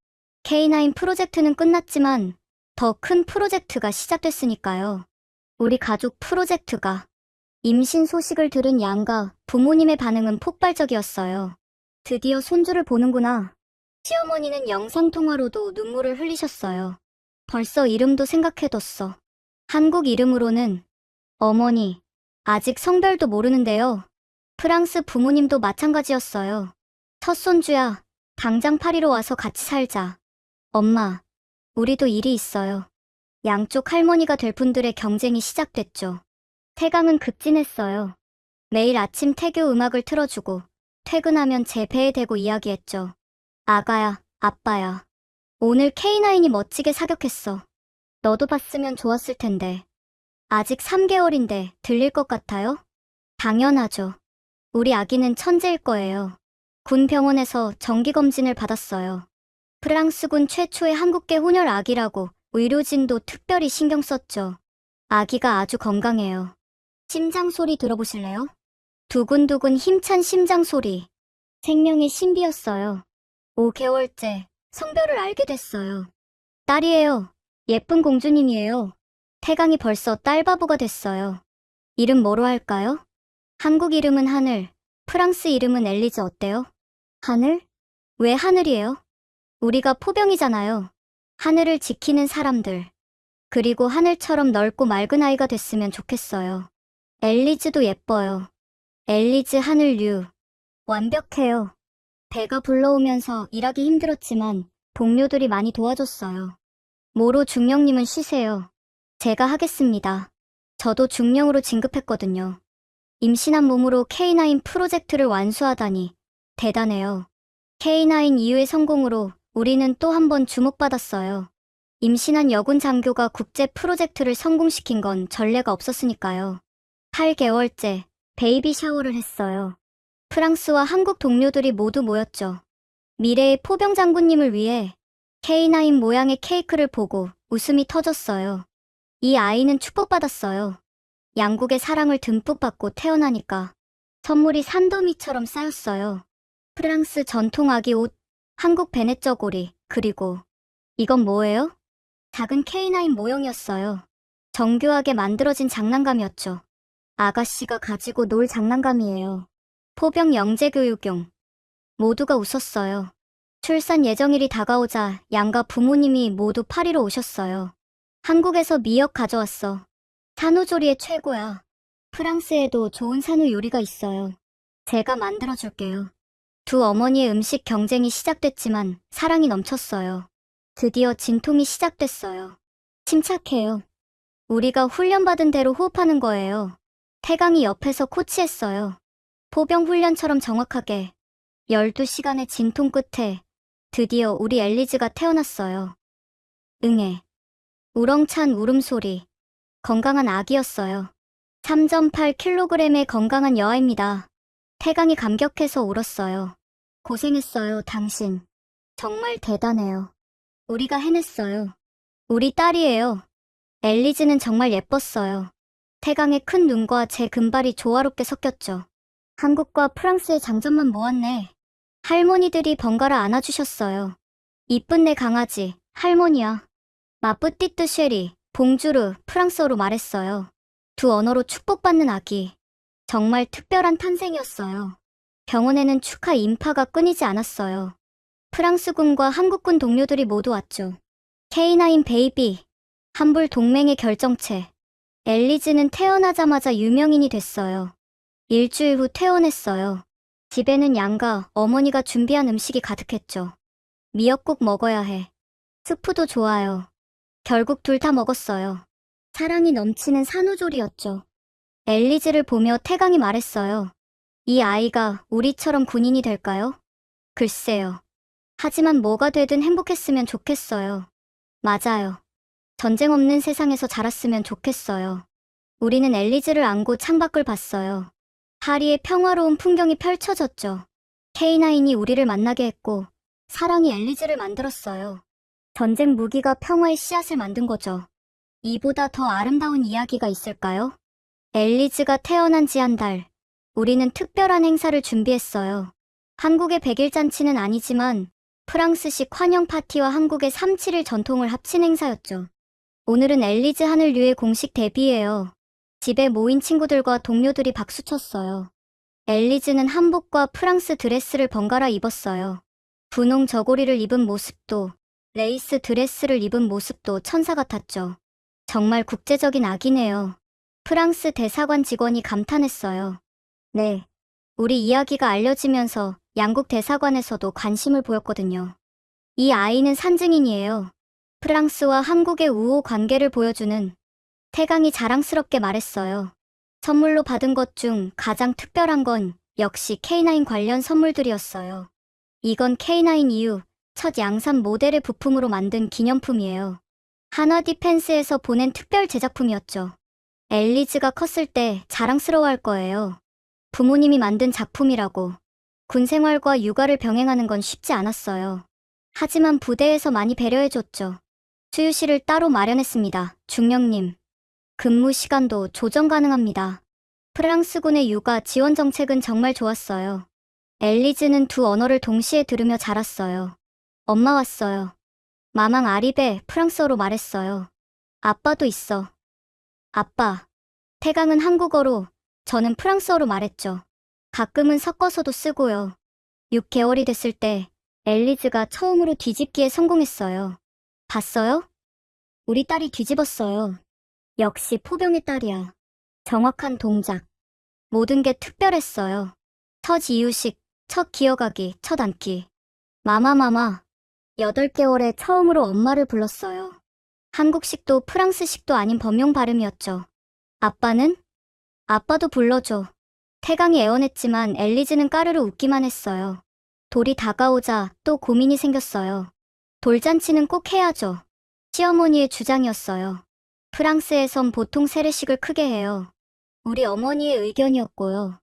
Speaker 1: K9 프로젝트는 끝났지만 더 큰 프로젝트가 시작됐으니까요. 우리 가족 프로젝트가. 임신 소식을 들은 양가 부모님의 반응은 폭발적이었어요. 드디어 손주를 보는구나. 시어머니는 영상통화로도 눈물을 흘리셨어요. 벌써 이름도 생각해뒀어. 한국 이름으로는 어머니, 아직 성별도 모르는데요. 프랑스 부모님도 마찬가지였어요. 첫 손주야, 당장 파리로 와서 같이 살자. 엄마, 우리도 일이 있어요. 양쪽 할머니가 될 분들의 경쟁이 시작됐죠. 태강은 급진했어요. 매일 아침 태교 음악을 틀어주고 퇴근하면 제 배에 대고 이야기했죠. 아가야, 아빠야. 오늘 K9이 멋지게 사격했어. 너도 봤으면 좋았을 텐데. 아직 3개월인데 들릴 것 같아요? 당연하죠. 우리 아기는 천재일 거예요. 군 병원에서 정기검진을 받았어요. 프랑스군 최초의 한국계 혼혈 아기라고 의료진도 특별히 신경 썼죠. 아기가 아주 건강해요. 심장 소리 들어보실래요? 두근두근 힘찬 심장 소리. 생명의 신비였어요. 5개월째 성별을 알게 됐어요. 딸이에요. 예쁜 공주님이에요. 태강이 벌써 딸바보가 됐어요. 이름 뭐로 할까요? 한국 이름은 하늘, 프랑스 이름은 엘리즈 어때요? 하늘? 왜 하늘이에요? 우리가 포병이잖아요. 하늘을 지키는 사람들. 그리고 하늘처럼 넓고 맑은 아이가 됐으면 좋겠어요. 엘리즈도 예뻐요. 엘리즈 하늘류. 완벽해요. 배가 불러오면서 일하기 힘들었지만 동료들이 많이 도와줬어요. 모로 중령님은 쉬세요. 제가 하겠습니다. 저도 중령으로 진급했거든요. 임신한 몸으로 K9 프로젝트를 완수하다니 대단해요. K9 이후의 성공으로 우리는 또 한 번 주목받았어요. 임신한 여군 장교가 국제 프로젝트를 성공시킨 건 전례가 없었으니까요. 8개월째 베이비 샤워를 했어요. 프랑스와 한국 동료들이 모두 모였죠. 미래의 포병 장군님을 위해 K9 모양의 케이크를 보고 웃음이 터졌어요. 이 아이는 축복받았어요. 양국의 사랑을 듬뿍 받고 태어나니까 선물이 산더미처럼 쌓였어요. 프랑스 전통 아기 옷, 한국 베네 저고리, 그리고 이건 뭐예요? 작은 K9 모형이었어요. 정교하게 만들어진 장난감이었죠. 아가씨가 가지고 놀 장난감이에요. 포병 영재교육용. 모두가 웃었어요. 출산 예정일이 다가오자 양가 부모님이 모두 파리로 오셨어요. 한국에서 미역 가져왔어. 산후조리의 최고야. 프랑스에도 좋은 산후 요리가 있어요. 제가 만들어줄게요. 두 어머니의 음식 경쟁이 시작됐지만 사랑이 넘쳤어요. 드디어 진통이 시작됐어요. 침착해요. 우리가 훈련받은 대로 호흡하는 거예요. 태강이 옆에서 코치했어요. 포병 훈련처럼 정확하게 12시간의 진통 끝에 드디어 우리 엘리즈가 태어났어요. 응애. 우렁찬 울음소리. 건강한 아기였어요. 3.8kg의 건강한 여아입니다. 태강이 감격해서 울었어요. 고생했어요, 당신. 정말 대단해요. 우리가 해냈어요. 우리 딸이에요. 엘리즈는 정말 예뻤어요. 태강의 큰 눈과 제 금발이 조화롭게 섞였죠. 한국과 프랑스의 장점만 모았네. 할머니들이 번갈아 안아주셨어요. 이쁜 내 강아지, 할머니야. 마뿌띠뜨 쉐리, 봉주르, 프랑스어로 말했어요. 두 언어로 축복받는 아기. 정말 특별한 탄생이었어요. 병원에는 축하 인파가 끊이지 않았어요. 프랑스군과 한국군 동료들이 모두 왔죠. K9 베이비, 한불 동맹의 결정체. 엘리즈는 태어나자마자 유명인이 됐어요. 일주일 후 퇴원했어요. 집에는 양가, 어머니가 준비한 음식이 가득했죠. 미역국 먹어야 해. 스프도 좋아요. 결국 둘 다 먹었어요. 사랑이 넘치는 산후조리였죠. 엘리즈를 보며 태강이 말했어요. 이 아이가 우리처럼 군인이 될까요? 글쎄요. 하지만 뭐가 되든 행복했으면 좋겠어요. 맞아요. 전쟁 없는 세상에서 자랐으면 좋겠어요. 우리는 엘리즈를 안고 창밖을 봤어요. 파리의 평화로운 풍경이 펼쳐졌죠. K9이 우리를 만나게 했고 사랑이 엘리즈를 만들었어요. 전쟁 무기가 평화의 씨앗을 만든 거죠. 이보다 더 아름다운 이야기가 있을까요? 엘리즈가 태어난 지 한 달, 우리는 특별한 행사를 준비했어요. 한국의 100일 잔치는 아니지만 프랑스식 환영 파티와 한국의 3·7일 전통을 합친 행사였죠. 오늘은 엘리즈 하늘류의 공식 데뷔예요. 집에 모인 친구들과 동료들이 박수쳤어요. 엘리즈는 한복과 프랑스 드레스를 번갈아 입었어요. 분홍 저고리를 입은 모습도, 레이스 드레스를 입은 모습도 천사 같았죠. 정말 국제적인 아기네요. 프랑스 대사관 직원이 감탄했어요. 네, 우리 이야기가 알려지면서 양국 대사관에서도 관심을 보였거든요. 이 아이는 산증인이에요. 프랑스와 한국의 우호 관계를 보여주는. 태강이 자랑스럽게 말했어요. 선물로 받은 것 중 가장 특별한 건 역시 K9 관련 선물들이었어요. 이건 K9 이후 첫 양산 모델의 부품으로 만든 기념품이에요. 한화 디펜스에서 보낸 특별 제작품이었죠. 엘리즈가 컸을 때 자랑스러워할 거예요. 부모님이 만든 작품이라고. 군 생활과 육아를 병행하는 건 쉽지 않았어요. 하지만 부대에서 많이 배려해줬죠. 수유실을 따로 마련했습니다. 중령님. 근무 시간도 조정 가능합니다. 프랑스군의 육아 지원 정책은 정말 좋았어요. 엘리즈는 두 언어를 동시에 들으며 자랐어요. 엄마 왔어요. 마망 아리베 프랑스어로 말했어요. 아빠도 있어. 아빠. 태강은 한국어로, 저는 프랑스어로 말했죠. 가끔은 섞어서도 쓰고요. 6개월이 됐을 때 엘리즈가 처음으로 뒤집기에 성공했어요. 봤어요? 우리 딸이 뒤집었어요. 역시 포병의 딸이야. 정확한 동작. 모든 게 특별했어요. 첫 이유식, 첫 기어가기, 첫 앉기. 마마마마. 8개월에 처음으로 엄마를 불렀어요. 한국식도 프랑스식도 아닌 범용 발음이었죠. 아빠는? 아빠도 불러줘. 태강이 애원했지만 엘리즈는 까르르 웃기만 했어요. 돌이 다가오자 또 고민이 생겼어요. 돌잔치는 꼭 해야죠. 시어머니의 주장이었어요. 프랑스에선 보통 세례식을 크게 해요. 우리 어머니의 의견이었고요.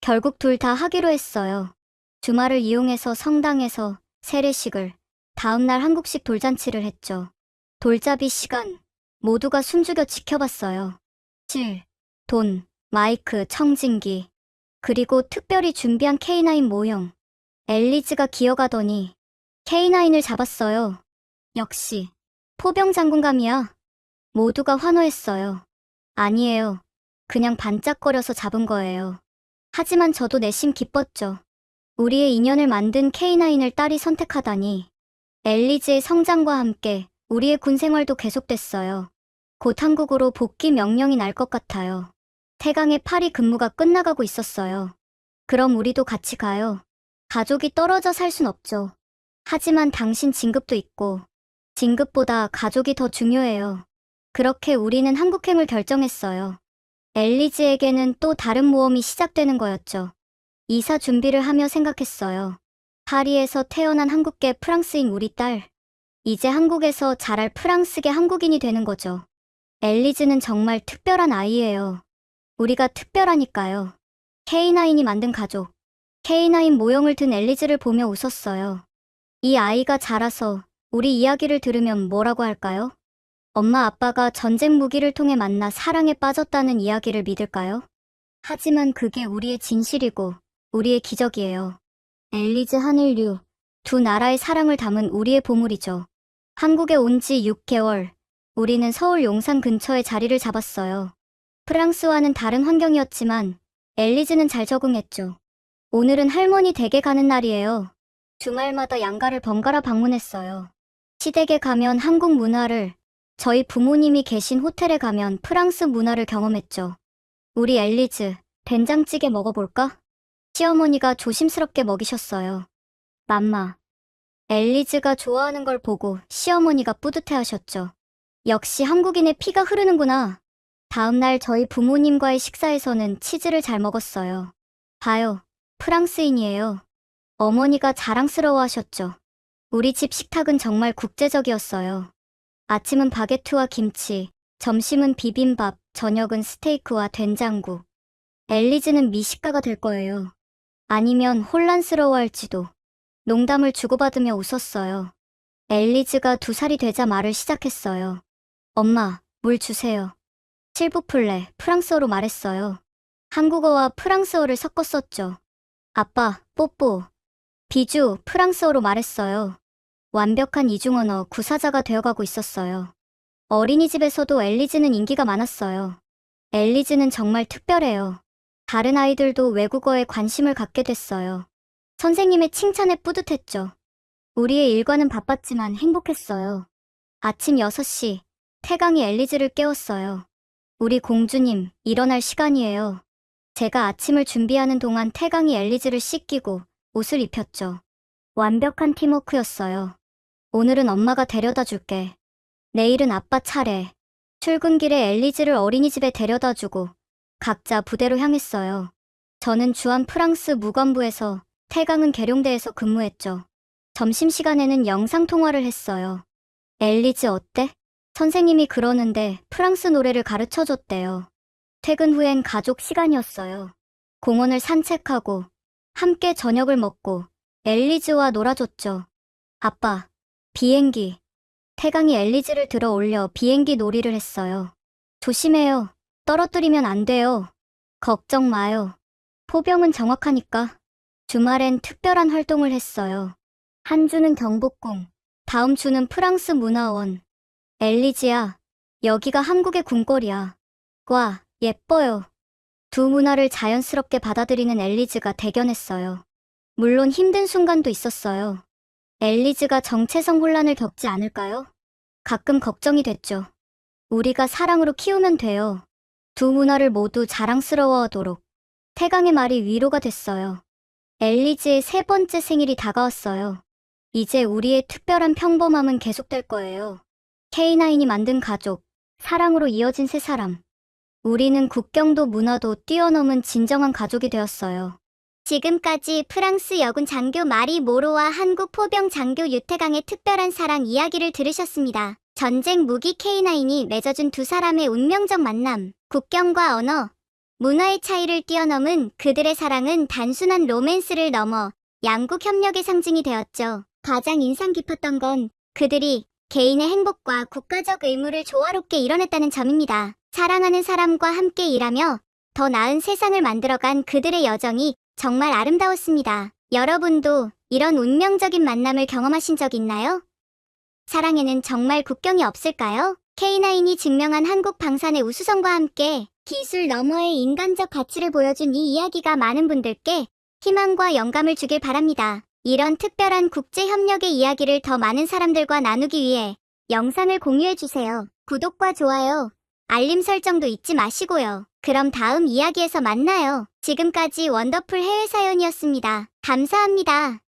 Speaker 1: 결국 둘 다 하기로 했어요. 주말을 이용해서 성당에서 세례식을, 다음날 한국식 돌잔치를 했죠. 돌잡이 시간, 모두가 숨죽여 지켜봤어요. 실, 돈, 마이크, 청진기, 그리고 특별히 준비한 K9 모형. 엘리즈가 기어가더니 K9을 잡았어요. 역시 포병 장군감이야. 모두가 환호했어요. 아니에요. 그냥 반짝거려서 잡은 거예요. 하지만 저도 내심 기뻤죠. 우리의 인연을 만든 K9을 딸이 선택하다니. 엘리즈의 성장과 함께 우리의 군 생활도 계속됐어요. 곧 한국으로 복귀 명령이 날 것 같아요. 태강의 파리 근무가 끝나가고 있었어요. 그럼 우리도 같이 가요. 가족이 떨어져 살 순 없죠. 하지만 당신 진급도 있고 진급보다 가족이 더 중요해요. 그렇게 우리는 한국행을 결정했어요. 엘리즈에게는 또 다른 모험이 시작되는 거였죠. 이사 준비를 하며 생각했어요. 파리에서 태어난 한국계 프랑스인 우리 딸. 이제 한국에서 자랄 프랑스계 한국인이 되는 거죠. 엘리즈는 정말 특별한 아이예요. 우리가 특별하니까요. K9이 만든 가족. K9 모형을 든 엘리즈를 보며 웃었어요. 이 아이가 자라서 우리 이야기를 들으면 뭐라고 할까요? 엄마 아빠가 전쟁 무기를 통해 만나 사랑에 빠졌다는 이야기를 믿을까요? 하지만 그게 우리의 진실이고 우리의 기적이에요. 엘리즈 한일류, 두 나라의 사랑을 담은 우리의 보물이죠. 한국에 온 지 6개월, 우리는 서울 용산 근처에 자리를 잡았어요. 프랑스와는 다른 환경이었지만 엘리즈는 잘 적응했죠. 오늘은 할머니 댁에 가는 날이에요. 주말마다 양가를 번갈아 방문했어요. 시댁에 가면 한국 문화를, 저희 부모님이 계신 호텔에 가면 프랑스 문화를 경험했죠. 우리 엘리즈, 된장찌개 먹어볼까? 시어머니가 조심스럽게 먹이셨어요. 맘마. 엘리즈가 좋아하는 걸 보고 시어머니가 뿌듯해하셨죠. 역시 한국인의 피가 흐르는구나. 다음날 저희 부모님과의 식사에서는 치즈를 잘 먹었어요. 봐요, 프랑스인이에요. 어머니가 자랑스러워하셨죠. 우리 집 식탁은 정말 국제적이었어요. 아침은 바게트와 김치, 점심은 비빔밥, 저녁은 스테이크와 된장국. 엘리즈는 미식가가 될 거예요. 아니면 혼란스러워할지도. 농담을 주고받으며 웃었어요. 엘리즈가 2살이 되자 말을 시작했어요. 엄마, 물 주세요. 실부플레, 프랑스어로 말했어요. 한국어와 프랑스어를 섞어 썼죠. 아빠, 뽀뽀. 비주, 프랑스어로 말했어요. 완벽한 이중언어 구사자가 되어가고 있었어요. 어린이집에서도 엘리즈는 인기가 많았어요. 엘리즈는 정말 특별해요. 다른 아이들도 외국어에 관심을 갖게 됐어요. 선생님의 칭찬에 뿌듯했죠. 우리의 일과는 바빴지만 행복했어요. 아침 6시, 태강이 엘리즈를 깨웠어요. 우리 공주님, 일어날 시간이에요. 제가 아침을 준비하는 동안 태강이 엘리즈를 씻기고 옷을 입혔죠. 완벽한 팀워크였어요. 오늘은 엄마가 데려다 줄게. 내일은 아빠 차례. 출근길에 엘리즈를 어린이집에 데려다 주고 각자 부대로 향했어요. 저는 주한 프랑스 무관부에서, 태강은 계룡대에서 근무했죠. 점심시간에는 영상통화를 했어요. 엘리즈 어때? 선생님이 그러는데 프랑스 노래를 가르쳐줬대요. 퇴근 후엔 가족 시간이었어요. 공원을 산책하고 함께 저녁을 먹고 엘리즈와 놀아줬죠. 아빠, 비행기. 태강이 엘리즈를 들어 올려 비행기 놀이를 했어요. 조심해요. 떨어뜨리면 안 돼요. 걱정 마요. 포병은 정확하니까. 주말엔 특별한 활동을 했어요. 한 주는 경복궁, 다음 주는 프랑스 문화원. 엘리즈야, 여기가 한국의 궁궐이야. 와, 예뻐요. 두 문화를 자연스럽게 받아들이는 엘리즈가 대견했어요. 물론 힘든 순간도 있었어요. 엘리즈가 정체성 혼란을 겪지 않을까요? 가끔 걱정이 됐죠. 우리가 사랑으로 키우면 돼요. 두 문화를 모두 자랑스러워하도록. 태강의 말이 위로가 됐어요. 엘리즈의 3번째 생일이 다가왔어요. 이제 우리의 특별한 평범함은 계속될 거예요. K9이 만든 가족, 사랑으로 이어진 3사람. 우리는 국경도 문화도 뛰어넘은 진정한 가족이 되었어요.
Speaker 2: 지금까지 프랑스 여군 장교 마리 모로와 한국 포병 장교 유태강의 특별한 사랑 이야기를 들으셨습니다. 전쟁 무기 K9이 맺어준 두 사람의 운명적 만남, 국경과 언어, 문화의 차이를 뛰어넘은 그들의 사랑은 단순한 로맨스를 넘어 양국 협력의 상징이 되었죠. 가장 인상 깊었던 건 그들이 개인의 행복과 국가적 의무를 조화롭게 이뤄냈다는 점입니다. 사랑하는 사람과 함께 일하며 더 나은 세상을 만들어간 그들의 여정이 정말 아름다웠습니다. 여러분도 이런 운명적인 만남을 경험하신 적 있나요? 사랑에는 정말 국경이 없을까요? K9이 증명한 한국 방산의 우수성과 함께 기술 너머의 인간적 가치를 보여준 이 이야기가 많은 분들께 희망과 영감을 주길 바랍니다. 이런 특별한 국제 협력의 이야기를 더 많은 사람들과 나누기 위해 영상을 공유해주세요. 구독과 좋아요, 알림 설정도 잊지 마시고요. 그럼 다음 이야기에서 만나요. 지금까지 원더풀 해외 사연이었습니다. 감사합니다.